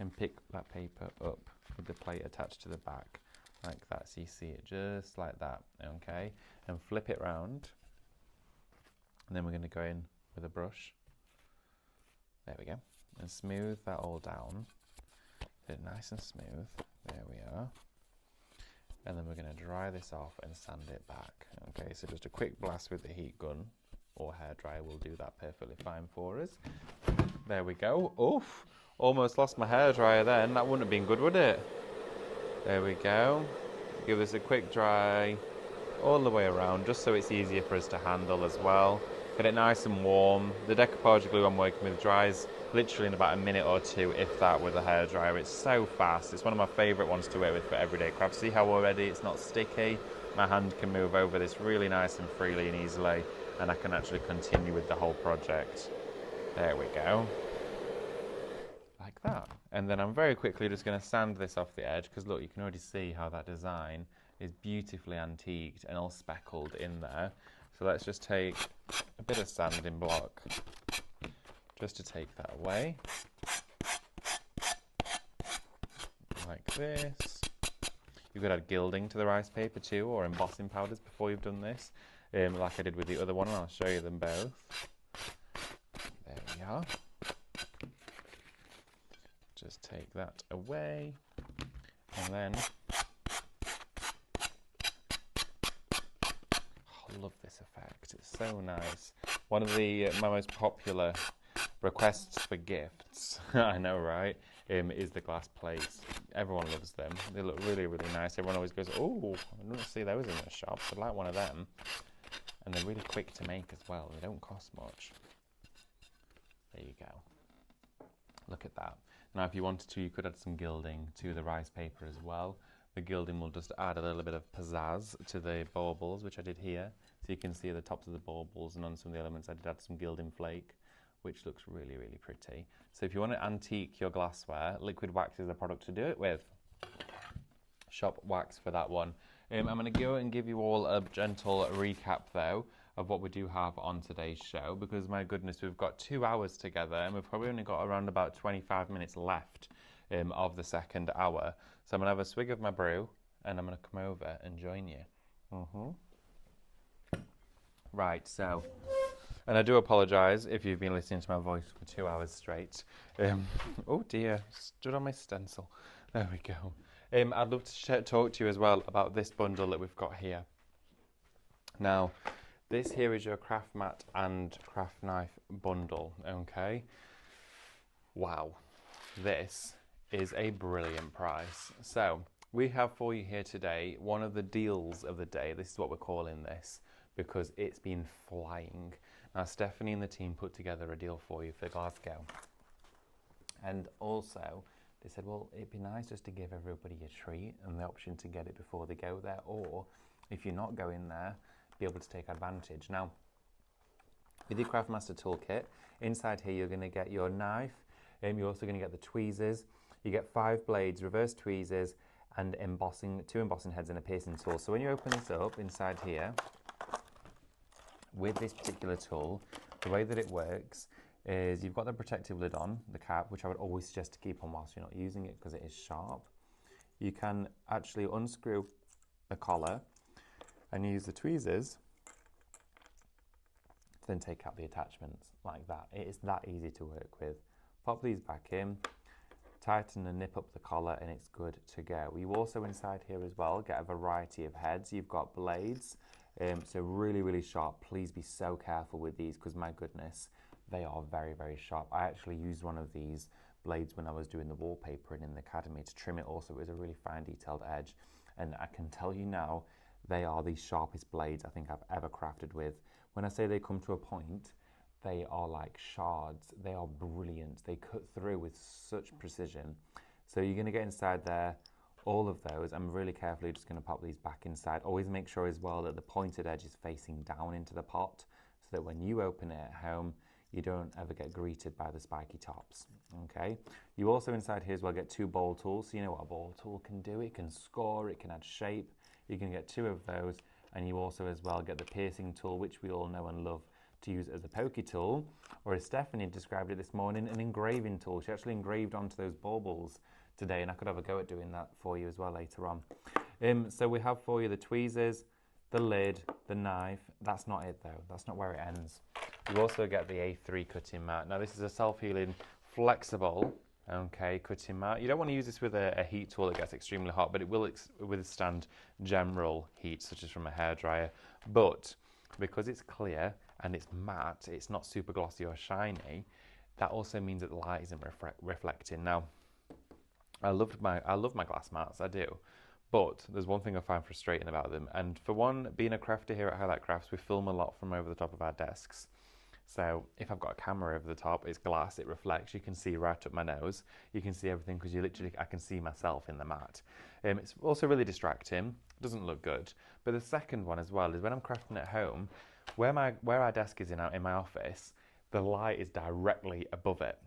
and pick that paper up with the plate attached to the back. Like that, so you see it just like that, okay? And flip it round, and then we're going to go in with a brush. There we go, and smooth that all down. Get it nice and smooth. There we are. And then we're going to dry this off and sand it back. Okay, so just a quick blast with the heat gun or hairdryer will do that perfectly fine for us. There we go. Oof! Almost lost my hairdryer then. That wouldn't have been good, would it? There we go. Give this a quick dry all the way around, just so it's easier for us to handle as well. Get it nice and warm. The decoupage glue I'm working with dries literally in about a minute or two, if that, with a hairdryer. It's so fast. It's one of my favourite ones to work with for everyday crafts. See how already it's not sticky? My hand can move over this really nice and freely and easily, and I can actually continue with the whole project. There we go. Like that. And then I'm very quickly just going to sand this off the edge, because look, you can already see how that design is beautifully antiqued and all speckled in there. So let's just take a bit of sanding block just to take that away. Like this. You could add gilding to the rice paper too, or embossing powders before you've done this, like I did with the other one, and I'll show you them both. There we are. Just take that away, and then I love this effect. It's so nice. One of my most popular requests for gifts, I know, right, is the glass plates. Everyone loves them. They look really, really nice. Everyone always goes, oh, I don't see those in the shops. I'd like one of them. And they're really quick to make as well. They don't cost much. There you go. Look at that. Now, if you wanted to, you could add some gilding to the rice paper as well. The gilding will just add a little bit of pizzazz to the baubles, which I did here. So you can see the tops of the baubles, and on some of the elements I did add some gilding flake, which looks really, really pretty. So if you want to antique your glassware, liquid wax is the product to do it with. shop wax for that one. I'm going to go and give you all a gentle recap though of what we do have on today's show, because my goodness, we've got 2 hours together and we've probably only got around about 25 minutes left of the second hour. So I'm going to have a swig of my brew and I'm going to come over and join you. Right, so, and I do apologise if you've been listening to my voice for 2 hours straight. Oh dear, stood on my stencil. There we go. I'd love to talk to you as well about this bundle that we've got here. Now, this here is your craft mat and craft knife bundle, okay? Wow, this is a brilliant price. So, we have for you here today one of the deals of the day. This is what we're calling this, because it's been flying. Now, Stephanie and the team put together a deal for you for Glasgow. And also, they said, well, it'd be nice just to give everybody a treat and the option to get it before they go there, or if you're not going there, be able to take advantage. Now, with your Craftmaster toolkit, inside here you're going to get your knife, you're also going to get the tweezers, you get 5 blades, reverse tweezers, and 2 embossing heads and a piercing tool. So when you open this up inside here, with this particular tool, the way that it works is you've got the protective lid on, the cap, which I would always suggest to keep on whilst you're not using it because it is sharp. You can actually unscrew the collar and use the tweezers to then take out the attachments like that. It is that easy to work with. Pop these back in, tighten and nip up the collar, and it's good to go. You also inside here as well get a variety of heads. You've got blades, so really, really sharp. Please be so careful with these because my goodness, they are very, very sharp. I actually used one of these blades when I was doing the wallpapering in the academy to trim it also. It was a really fine detailed edge, and I can tell you now, they are the sharpest blades I think I've ever crafted with. When I say they come to a point, they are like shards. They are brilliant. They cut through with such precision. So you're going to get inside there, all of those. I'm really carefully just going to pop these back inside. Always make sure as well that the pointed edge is facing down into the pot so that when you open it at home, you don't ever get greeted by the spiky tops, okay? You also inside here as well get 2 ball tools. So you know what a ball tool can do. It can score, it can add shape. You can get 2 of those, and you also as well get the piercing tool, which we all know and love to use as a pokey tool, or as Stephanie described it this morning, an engraving tool. She actually engraved onto those baubles today, and I could have a go at doing that for you as well later on. So we have for you the tweezers, the lid, the knife. That's not it though. That's not where it ends. You also get the A3 cutting mat. Now this is a self-healing, flexible, okay, cutting mat. You don't want to use this with a heat tool that gets extremely hot, but it will withstand general heat, such as from a hairdryer. But because it's clear and it's matte, it's not super glossy or shiny, that also means that the light isn't reflecting. Now, I love my glass mats, I do. But there's one thing I find frustrating about them. And for one, being a crafter here at Highlight Crafts, we film a lot from over the top of our desks. So if I've got a camera over the top, it's glass, it reflects, you can see right up my nose. You can see everything because I can see myself in the mat. It's also really distracting, doesn't look good. But the second one as well is when I'm crafting at home, where our desk is in my office, the light is directly above it.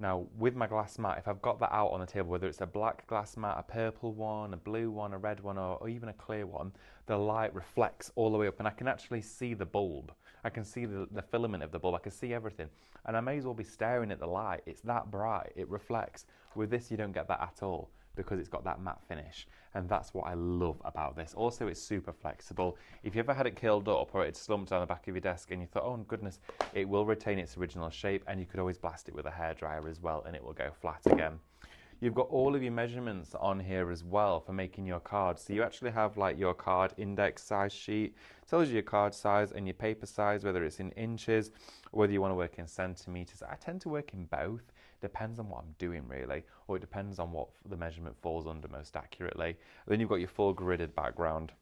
Now, with my glass mat, if I've got that out on the table, whether it's a black glass mat, a purple one, a blue one, a red one, or even a clear one, the light reflects all the way up, and I can actually see the bulb. I can see the filament of the bulb. I can see everything. And I may as well be staring at the light. It's that bright. It reflects. With this, you don't get that at all because it's got that matte finish. And that's what I love about this. Also, it's super flexible. If you ever had it curled up or it's slumped on the back of your desk and you thought, oh goodness, it will retain its original shape, and you could always blast it with a hairdryer as well and it will go flat again. You've got all of your measurements on here as well for making your cards. So you actually have like your card index size sheet. It tells you your card size and your paper size, whether it's in inches or whether you want to work in centimeters. I tend to work in both. Depends on what I'm doing really, or it depends on what the measurement falls under most accurately. Then you've got your full gridded background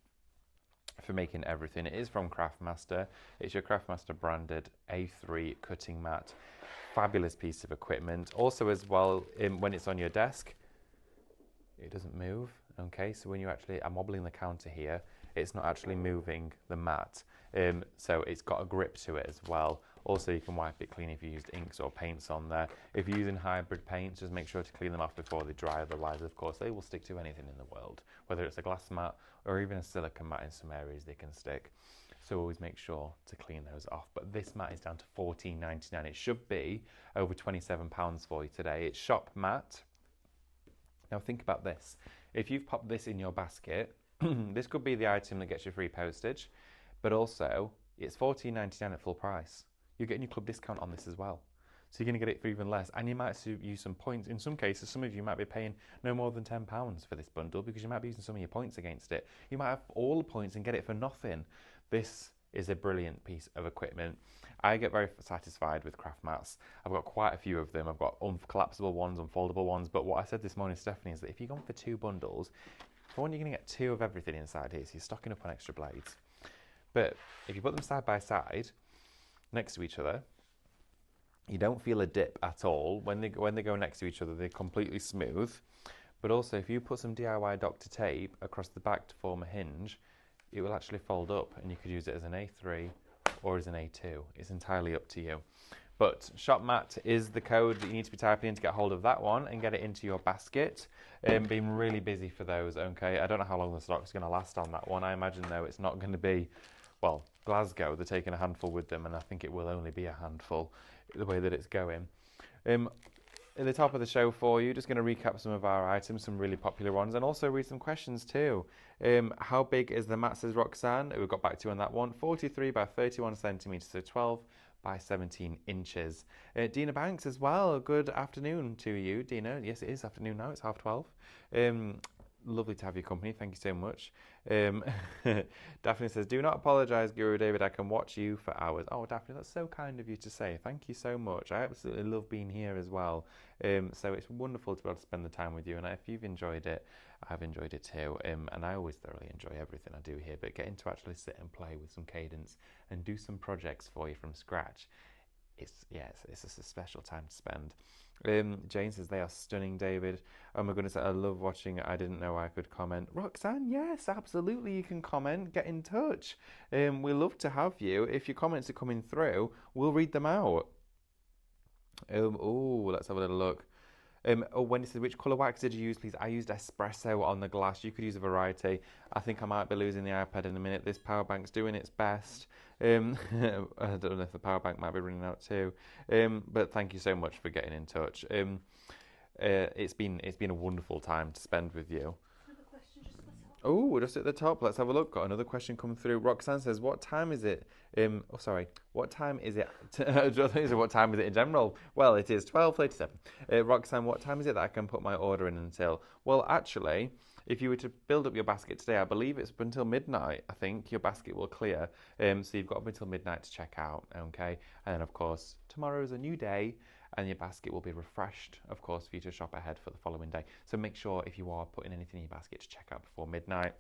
for making everything. It is from Craftmaster. It's your Craftmaster branded A3 cutting mat. Fabulous piece of equipment. Also as well, when it's on your desk, it doesn't move. Okay, so when you actually, I'm wobbling the counter here, it's not actually moving the mat. So it's got a grip to it as well. Also, you can wipe it clean if you used inks or paints on there. If you're using hybrid paints, just make sure to clean them off before they dry. Otherwise, of course, they will stick to anything in the world, whether it's a glass mat or even a silicone mat. In some areas they can stick. So always make sure to clean those off. But this mat is down to $14.99. It should be over £27 for you today. It's shop mat. Now think about this. If you've popped this in your basket, this could be the item that gets you free postage, but also it's $14.99 at full price. You're getting your club discount on this as well. So you're going to get it for even less, and you might use some points. In some cases, some of you might be paying no more than £10 for this bundle because you might be using some of your points against it. You might have all the points and get it for nothing. This is a brilliant piece of equipment. I get very satisfied with craft mats. I've got quite a few of them. I've got collapsible ones, unfoldable ones, but what I said this morning to Stephanie is that if you're going for 2 bundles, for one, you're going to get 2 of everything inside here, so you're stocking up on extra blades. But if you put them side by side, next to each other, you don't feel a dip at all. When they go next to each other, they're completely smooth. But also, if you put some DIY Dr. tape across the back to form a hinge, it will actually fold up, and you could use it as an A3 or as an A2. It's entirely up to you. But ShopMat is the code that you need to be typing in to get hold of that one and get it into your basket. Been really busy for those, okay? I don't know how long the stock's going to last on that one. I imagine, though, it's not going to be, well, Glasgow, they're taking a handful with them, and I think it will only be a handful the way that it's going. At the top of the show for you, just going to recap some of our items, some really popular ones, and also read some questions too. How big is the mat, says Roxanne? We got back to you on that one. 43 by 31 centimetres, so 12 by 17 inches. Dina Banks as well, good afternoon to you, Dina. Yes, it is afternoon now, it's 12:30. Lovely to have your company, thank you so much. Daphne says, do not apologise, Guru David, I can watch you for hours. Oh, Daphne, that's so kind of you to say. Thank you so much. I absolutely love being here as well. So it's wonderful to be able to spend the time with you, and if you've enjoyed it, I've enjoyed it too. And I always thoroughly enjoy everything I do here, but getting to actually sit and play with some Cadence and do some projects for you from scratch, it's just a special time to spend. Jane says, they are stunning, David. Oh my goodness, I love watching. I didn't know I could comment. Roxanne, yes, absolutely, you can comment. Get in touch. We love to have you. If your comments are coming through, we'll read them out. Let's have a little look. Wendy says, which colour wax did you use, please? I used espresso on the glass. You could use a variety. I think I might be losing the iPad in a minute. This power bank's doing its best. I don't know if the power bank might be running out too. But thank you so much for getting in touch. It's been a wonderful time to spend with you. Another question just at the top. Oh, just at the top. Let's have a look. Got another question come through. Roxanne says, what time is it? What time is it? What time is it in general? Well, it is 12:37. Roxanne, what time is it that I can put my order in until? Well, actually, if you were to build up your basket today, I believe it's up until midnight. I think your basket will clear. So you've got up until midnight to check out, okay? And then, of course, tomorrow is a new day, and your basket will be refreshed, of course, for you to shop ahead for the following day. So make sure, if you are putting anything in your basket, to check out before midnight.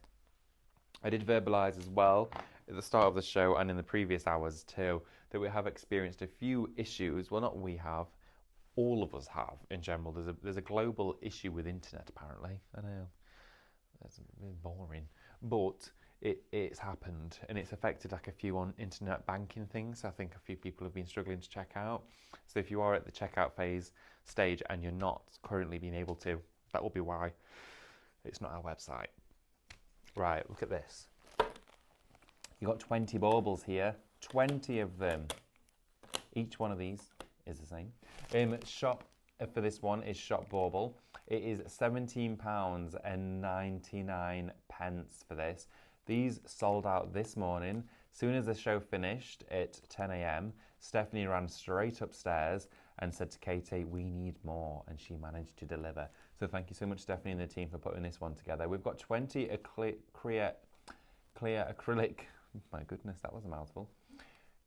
I did verbalise as well at the start of the show and in the previous hours too, that we have experienced a few issues. Well, not we have, all of us have in general. There's a global issue with internet, apparently. I know, that's really boring, but it's happened, and it's affected like a few on internet banking things. I think a few people have been struggling to check out. So if you are at the checkout phase stage and you're not currently being able to, that will be why. It's not our website. Right, look at this. You've got 20 baubles here, 20 of them. Each one of these is the same. Shop for this one is Shop Bauble. It is £17.99 for this. These sold out this morning. Soon as the show finished at 10 a.m, Stephanie ran straight upstairs and said to Katie, we need more, and she managed to deliver. So thank you so much, Stephanie and the team, for putting this one together. We've got 20 clear acrylic, my goodness, that was a mouthful.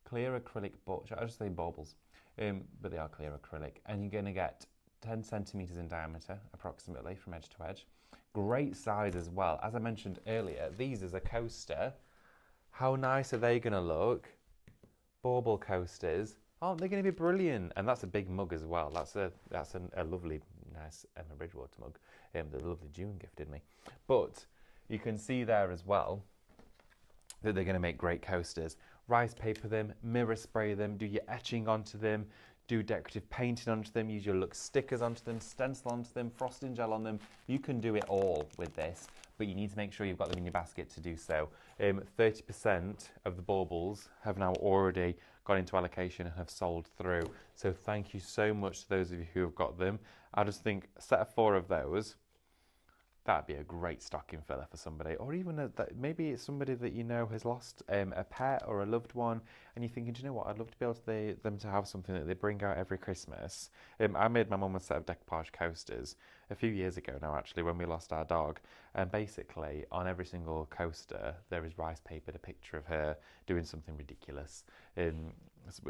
Clear acrylic, should I just say baubles? But they are clear acrylic, and you're going to get 10 centimetres in diameter, approximately, from edge to edge. Great size as well. As I mentioned earlier, these as a coaster. How nice are they going to look? Bauble coasters. Oh, they're going to be brilliant. And that's a big mug as well. That's a lovely, nice Emma Bridgewater mug. The lovely June gifted me. But you can see there as well that they're going to make great coasters. rice paper them, mirror spray them, do your etching onto them, do decorative painting onto them, use your Lux stickers onto them, stencil onto them, frosting gel on them. You can do it all with this, but you need to make sure you've got them in your basket to do so. 30% of the baubles have now already gone into allocation and have sold through. So thank you so much to those of you who have got them. I just think a set of 4 of those, that'd be a great stocking filler for somebody, or even maybe it's somebody that you know has lost a pet or a loved one, and you're thinking, do you know what, I'd love to be able to them to have something that they bring out every Christmas. I made my mum a set of decoupage coasters a few years ago now, actually, when we lost our dog, and basically on every single coaster there is rice papered a picture of her doing something ridiculous.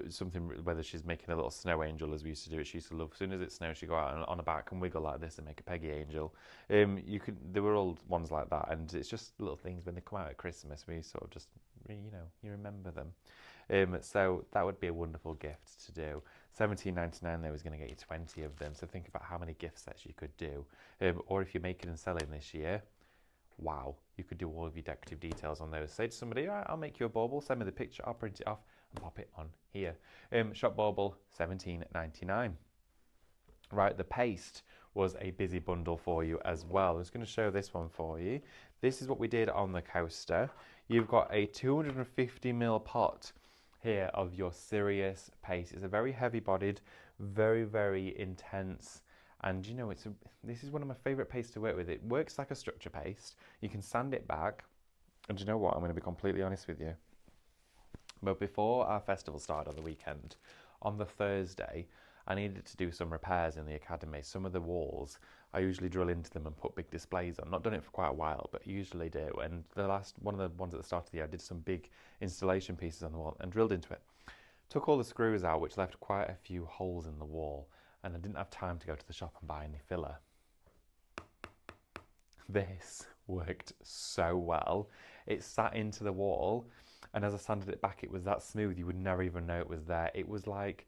Something, whether she's making a little snow angel as we used to do it. She used to love, as soon as it snows, she'd go out on her back and wiggle like this and make a Peggy angel. There were all ones like that, and it's just little things when they come out at Christmas, we sort of just, you remember them. So that would be a wonderful gift to do. $17.99 there was going to get you 20 of them, so think about how many gift sets you could do. Or if you're making and selling this year, wow, you could do all of your decorative details on those. Say to somebody, all right, I'll make you a bauble, send me the picture, I'll print it off and pop it on here. Shop bauble, $17.99. Right, the paste was a busy bundle for you as well. I'm just going to show this one for you. This is what we did on the coaster. You've got a 250ml pot here of your Sirius paste. It's a very heavy bodied, very, very intense. And this is one of my favourite pastes to work with. It works like a structure paste. You can sand it back. And do you know what? I'm going to be completely honest with you. But before our festival started on the weekend, on the Thursday, I needed to do some repairs in the academy. Some of the walls, I usually drill into them and put big displays on. Not done it for quite a while, but usually do. And one of the ones at the start of the year, I did some big installation pieces on the wall and drilled into it. Took all the screws out, which left quite a few holes in the wall. And I didn't have time to go to the shop and buy any filler. This worked so well. It sat into the wall, and as I sanded it back, it was that smooth you would never even know it was there. It was like,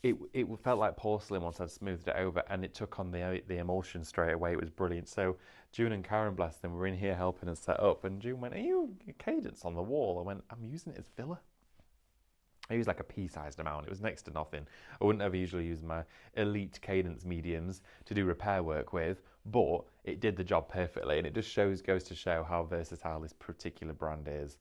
it felt like porcelain once I'd smoothed it over, and it took on the emulsion straight away. It was brilliant. So June and Karen, bless them, were in here helping us set up, and June went, are you Cadence on the wall? I went, I'm using it as filler. I used like a pea-sized amount. It was next to nothing. I wouldn't ever usually use my elite Cadence mediums to do repair work with, but it did the job perfectly, and it just goes to show how versatile this particular brand is.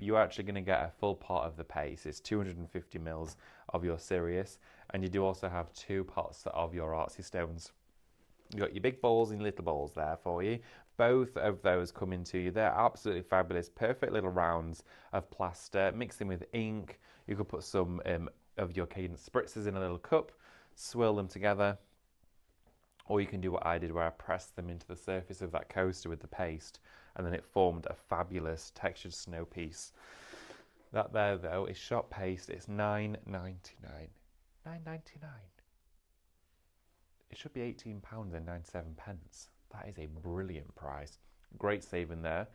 You're actually going to get a full pot of the paste. It's 250ml of your Sirius, and you do also have 2 pots of your artsy stones. You've got your big bowls and little bowls there for you. Both of those come into you. They're absolutely fabulous, perfect little rounds of plaster. Mix them with ink. You could put some of your Cadence spritzers in a little cup, swirl them together, or you can do what I did, where I pressed them into the surface of that coaster with the paste, and then it formed a fabulous textured snow piece. That there, though, is shop paste. It's $9.99. $9.99. It should be £18.97. That is a brilliant price. Great saving there.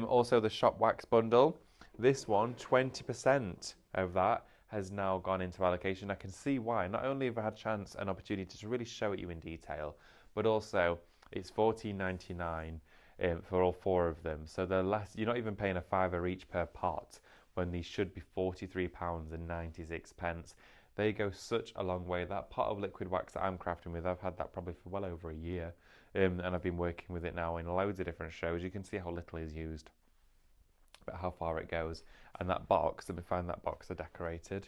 Also, the shop wax bundle. This one, 20% of that has now gone into allocation. I can see why. Not only have I had a chance and opportunity to really show it you in detail, but also it's $14.99 for all 4 of them. So they're less. You're not even paying a £5 each per pot, when these should be £43.96. They go such a long way. That pot of liquid wax that I'm crafting with, I've had that probably for well over a year, and I've been working with it now in loads of different shows. You can see how little is used, but how far it goes. And that box, let me find that box I decorated.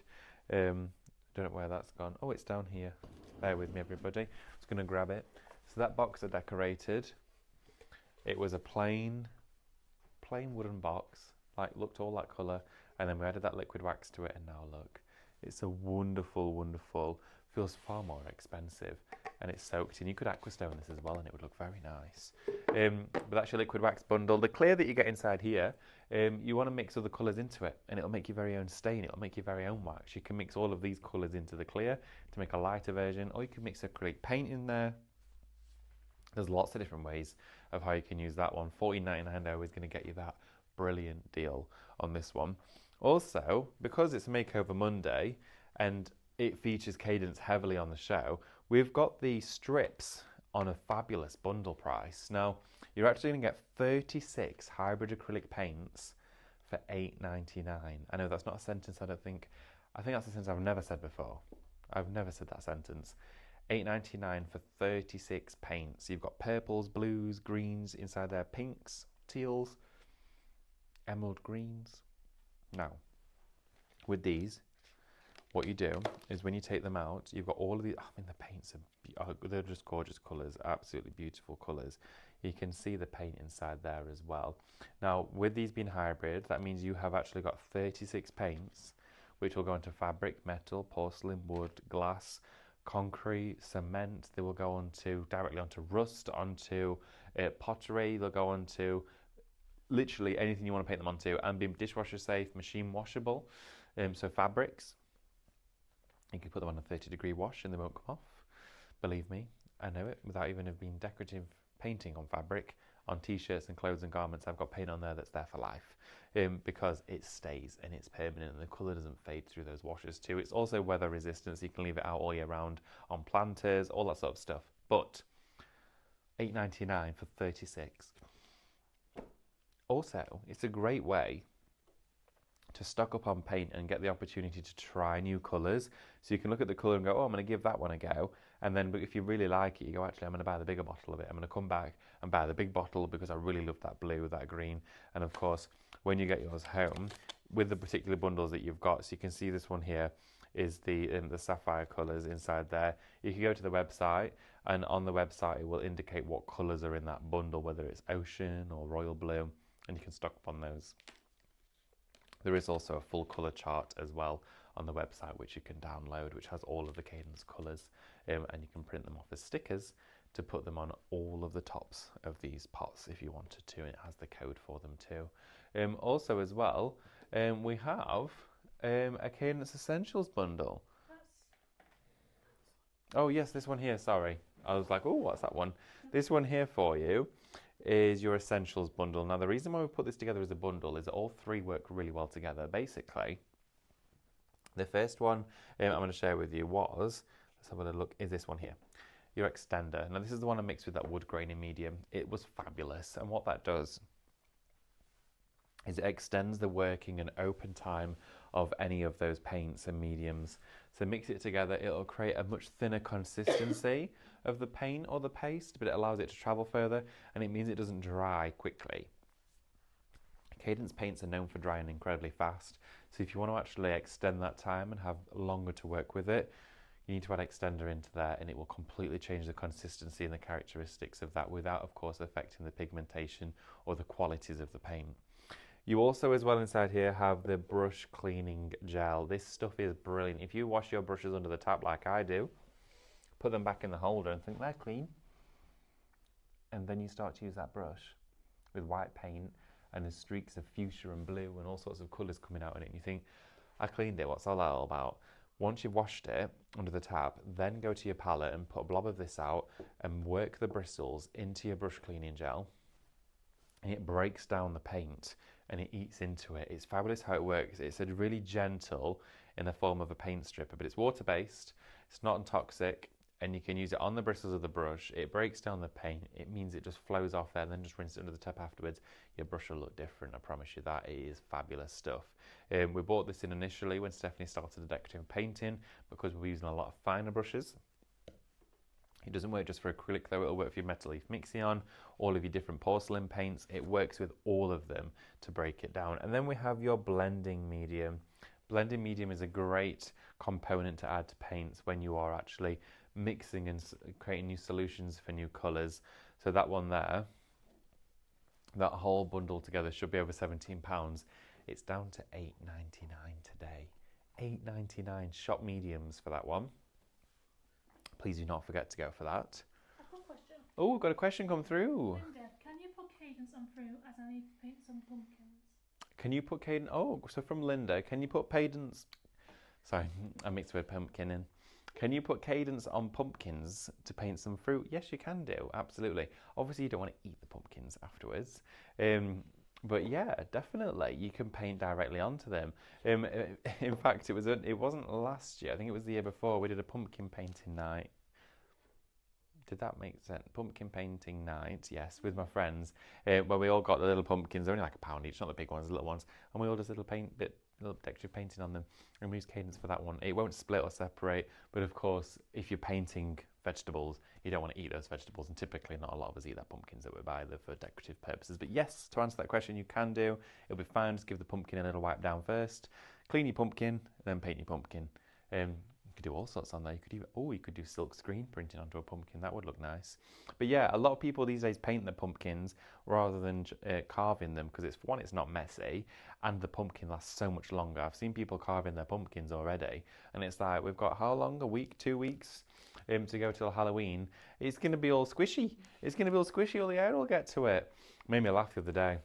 Don't know where that's gone. Oh, it's down here. Bear with me, everybody. I'm just going to grab it. So that box I decorated, it was a plain wooden box, like looked all that colour, and then we added that liquid wax to it, and now look. It's a wonderful, wonderful, feels far more expensive, and it's soaked in. You could aquastone this as well, and it would look very nice. But that's your liquid wax bundle. The clear that you get inside here, you want to mix other colours into it, and it'll make your very own stain. It'll make your very own wax. You can mix all of these colours into the clear to make a lighter version, or you can mix acrylic paint in there. There's lots of different ways of how you can use that one. $14.99 is going to get you that brilliant deal on this one. Also, because it's Makeover Monday and it features Cadence heavily on the show, we've got the strips on a fabulous bundle price. Now, you're actually going to get 36 hybrid acrylic paints for $8.99. I know that's not a sentence I think that's a sentence I've never said before. I've never said that sentence. $8.99 for 36 paints. You've got purples, blues, greens inside there, pinks, teals, emerald greens. Now, with these, what you do is when you take them out, you've got all of these. I mean, the paints they're just gorgeous colours, absolutely beautiful colours. You can see the paint inside there as well. Now, with these being hybrid, that means you have actually got 36 paints, which will go into fabric, metal, porcelain, wood, glass, concrete, cement. They will go directly onto rust, onto pottery. They'll go onto literally anything you want to paint them onto, and be dishwasher safe, machine washable. So fabrics, you can put them on a 30-degree wash and they won't come off. Believe me, I know it. Without even have been decorative painting on fabric, on t-shirts and clothes and garments, I've got paint on there that's there for life, because it stays and it's permanent and the colour doesn't fade through those washes too. It's also weather resistant, so you can leave it out all year round on planters, all that sort of stuff. But $8.99 for 36. Also, it's a great way to stock up on paint and get the opportunity to try new colours. So you can look at the colour and go, oh, I'm going to give that one a go. And then if you really like it, you go, actually, I'm going to buy the bigger bottle of it. I'm going to come back and buy the big bottle because I really love that blue, that green. And of course, when you get yours home, with the particular bundles that you've got, so you can see this one here is the sapphire colours inside there. You can go to the website, and on the website it will indicate what colours are in that bundle, whether it's ocean or royal blue, and you can stock up on those. There is also a full colour chart as well on the website, which you can download, which has all of the Cadence colours, and you can print them off as stickers to put them on all of the tops of these pots if you wanted to, and it has the code for them too. Also as well, we have a Cadence Essentials bundle. Oh yes, this one here, sorry. I was like, oh, what's that one? This one here for you is your Essentials bundle. Now, the reason why we put this together as a bundle is that all three work really well together. Basically, the first one I'm going to share with you was, let's have a little look, is this one here. Your extender. Now, this is the one I mixed with that wood grain in medium. It was fabulous. And what that does is it extends the working and open time of any of those paints and mediums. So mix it together, it'll create a much thinner consistency of the paint or the paste, but it allows it to travel further, and it means it doesn't dry quickly. Cadence paints are known for drying incredibly fast, so if you want to actually extend that time and have longer to work with it, you need to add extender into there, and it will completely change the consistency and the characteristics of that without, of course, affecting the pigmentation or the qualities of the paint. You also, as well, inside here have the brush cleaning gel. This stuff is brilliant. If you wash your brushes under the tap like I do, put them back in the holder and think they're clean, and then you start to use that brush with white paint and there's streaks of fuchsia and blue and all sorts of colours coming out in it, and you think, I cleaned it, what's all that all about? Once you've washed it under the tap, then go to your palette and put a blob of this out and work the bristles into your brush cleaning gel, and it breaks down the paint and it eats into it. It's fabulous how it works. It's a really gentle in the form of a paint stripper, but it's water-based, it's not toxic, and you can use it on the bristles of the brush. It breaks down the paint. It means it just flows off there, and then just rinse it under the tap afterwards. Your brush will look different, I promise you that. It is fabulous stuff. We bought this in initially when Stephanie started the decorative painting because we were using a lot of finer brushes. It doesn't work just for acrylic though, it'll work for your metal leaf Mixion, all of your different porcelain paints. It works with all of them to break it down. And then we have your blending medium. Blending medium is a great component to add to paints when you are actually mixing and creating new solutions for new colours. So that one there, that whole bundle together should be over £17. It's down to $8.99 today. $8.99 shop mediums for that one. Please do not forget to go for that. I've got a question. Oh, we've got a question come through. Linda, can you put Cadence on fruit as I need to paint some pumpkins? Can you put Cadence? Oh, so from Linda, can you put Cadence? Sorry, I mixed the word pumpkin in. Can you put Cadence on pumpkins to paint some fruit? Yes, you can do, absolutely. Obviously, you don't want to eat the pumpkins afterwards. But yeah, definitely, you can paint directly onto them. In fact, it wasn't last year. I think it was the year before. We did a pumpkin painting night. Did that make sense? Pumpkin painting night, yes, with my friends, where we all got the little pumpkins. They're only like £1 each, not the big ones, the little ones, and we all just little decorative painting on them, and we use Cadence for that one. It won't split or separate, but of course, if you're painting vegetables, you don't want to eat those vegetables, and typically not a lot of us eat that pumpkins that we buy them for decorative purposes. But yes, to answer that question, you can do. It'll be fine. Just give the pumpkin a little wipe down first, clean your pumpkin, then paint your pumpkin. You could do all sorts on there. You could do silk screen printing onto a pumpkin. That would look nice. But yeah, a lot of people these days paint their pumpkins rather than carving them, because it's not messy, and the pumpkin lasts so much longer. I've seen people carving their pumpkins already, and it's like, we've got how long? A week, 2 weeks to go till Halloween. It's going to be all squishy. All the air will get to it. Made me laugh the other day.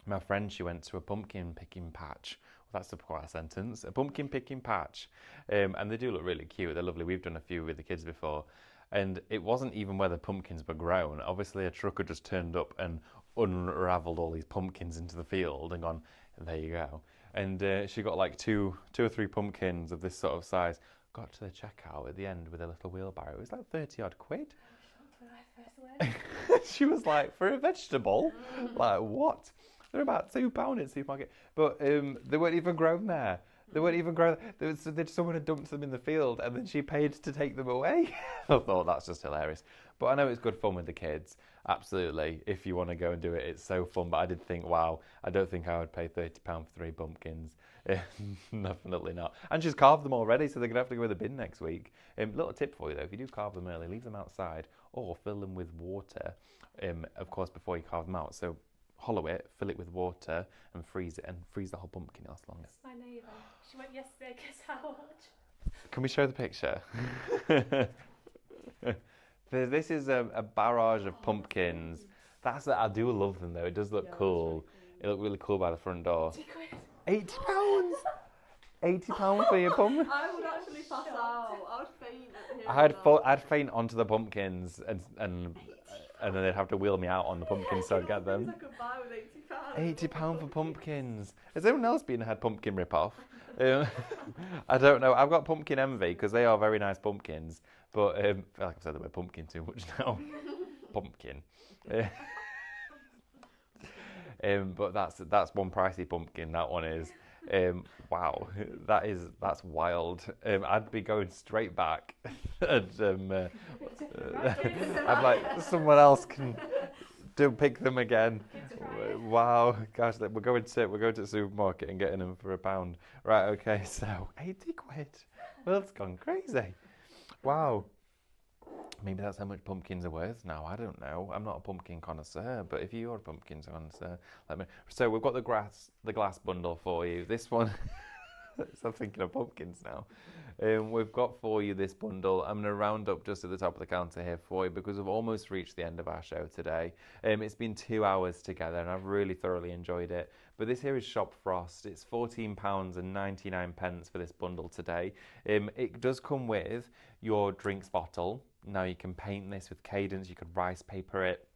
My friend, she went to a pumpkin picking patch. That's quite a sentence. A pumpkin picking patch. And they do look really cute. They're lovely. We've done a few with the kids before. And it wasn't even where the pumpkins were grown. Obviously, a trucker just turned up and unravelled all these pumpkins into the field and gone, there you go. And she got like two or three pumpkins of this sort of size. Got to the checkout at the end with a little wheelbarrow. It was like 30 odd quid. She was like, for a vegetable? Like, what? They're about £2 in the supermarket. But they weren't even grown there. Someone had dumped them in the field, and then she paid to take them away. I thought that's just hilarious. But I know it's good fun with the kids. Absolutely. If you want to go and do it, it's so fun. But I did think, wow, I don't think I would pay £30 for 3 pumpkins. Definitely not. And she's carved them already, so they're going to have to go in the bin next week. Little tip for you, though. If you do carve them early, leave them outside or fill them with water, of course, before you carve them out. So hollow it, fill it with water, and freeze it, and freeze the whole pumpkin. It lasts longer. That's my neighbour. She went yesterday. Guess how much? Can we show the picture? This is a barrage of pumpkins. I do love them though. It does look cool. It looked really cool by the front door. £80. £80 for your pumpkin. I would actually pass out. I would faint. I'd faint onto the pumpkins, and then they'd have to wheel me out on the pumpkins so I'd get them. I could buy with £80 for pumpkins. Has anyone else had pumpkin rip-off? I don't know. I've got pumpkin envy because they are very nice pumpkins. But I feel like I've said the word pumpkin too much now. Pumpkin. But that's one pricey pumpkin. That one is. Wow, that's wild. I'd be going straight back. And, I'd like someone else can pick them again. Wow, gosh, we're going to the supermarket and getting them for £1. Right, okay, so 80 quid. Well, it's gone crazy. Wow. Maybe that's how much pumpkins are worth now. I don't know. I'm not a pumpkin connoisseur, but if you're a pumpkin connoisseur, let me. So we've got the glass bundle for you. This one, so I'm thinking of pumpkins now. We've got for you this bundle. I'm going to round up just at the top of the counter here for you because we've almost reached the end of our show today. It's been 2 hours together and I've really thoroughly enjoyed it. But this here is Shop Frost. It's £14.99 for this bundle today. It does come with your drinks bottle. Now you can paint this with Cadence. You could rice paper it.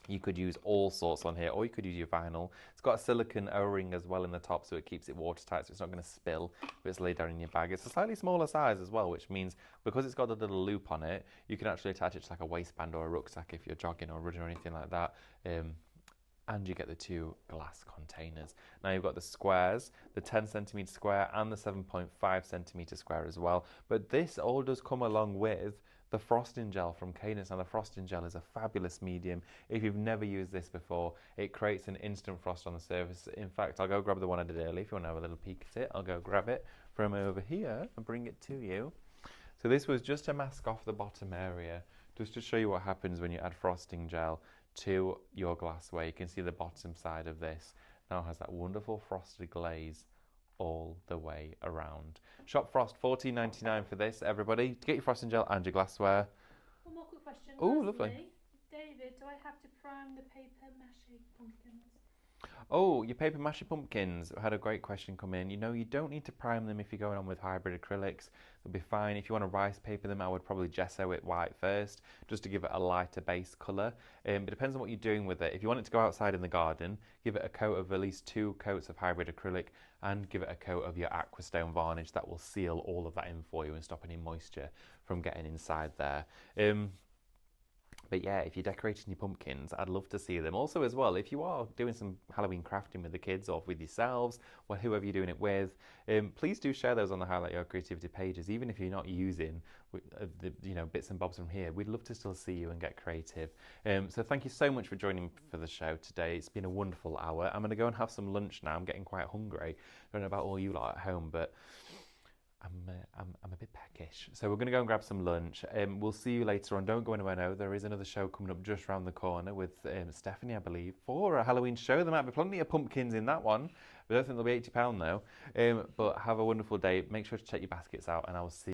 You could use all sorts on here, or you could use your vinyl. It's got a silicone O-ring as well in the top, so it keeps it watertight, so it's not going to spill if it's laid down in your bag. It's a slightly smaller size as well, which means because it's got a little loop on it, you can actually attach it to like a waistband or a rucksack if you're jogging or running or anything like that. And you get the 2 glass containers. Now you've got the squares, the 10 centimetre square and the 7.5 centimetre square as well. But this all does come along with the frosting gel from Cadence. Now the frosting gel is a fabulous medium. If you've never used this before, it creates an instant frost on the surface. In fact, I'll go grab the one I did earlier. If you want to have a little peek at it, I'll go grab it from over here and bring it to you. So this was just to mask off the bottom area, just to show you what happens when you add frosting gel to your glassware. You can see the bottom side of this now has that wonderful frosted glaze all the way around. Shop Frost, $14.99 for this, everybody. To get your frosting gel and your glassware. One more quick question. Oh, lovely. David, do I have to prime the paper mache pumpkins? Oh, your paper mache pumpkins. I had a great question come in. You know, you don't need to prime them if you're going on with hybrid acrylics. They'll be fine. If you want to rice paper them, I would probably gesso it white first, just to give it a lighter base colour. It depends on what you're doing with it. If you want it to go outside in the garden, give it a coat of at least 2 coats of hybrid acrylic and give it a coat of your aquastone varnish. That will seal all of that in for you and stop any moisture from getting inside there. But yeah, if you're decorating your pumpkins, I'd love to see them. Also, as well, if you are doing some Halloween crafting with the kids or with yourselves, or whoever you're doing it with, please do share those on the Highlight Your Creativity pages. Even if you're not using the bits and bobs from here, we'd love to still see you and get creative. So thank you so much for joining for the show today. It's been a wonderful hour. I'm going to go and have some lunch now. I'm getting quite hungry. I don't know about all you lot at home, but I'm a bit peckish. So we're going to go and grab some lunch. We'll see you later on. Don't go anywhere now. There is another show coming up just around the corner with Stephanie, I believe, for a Halloween show. There might be plenty of pumpkins in that one. I don't think they'll be £80 though. But have a wonderful day. Make sure to check your baskets out and I will see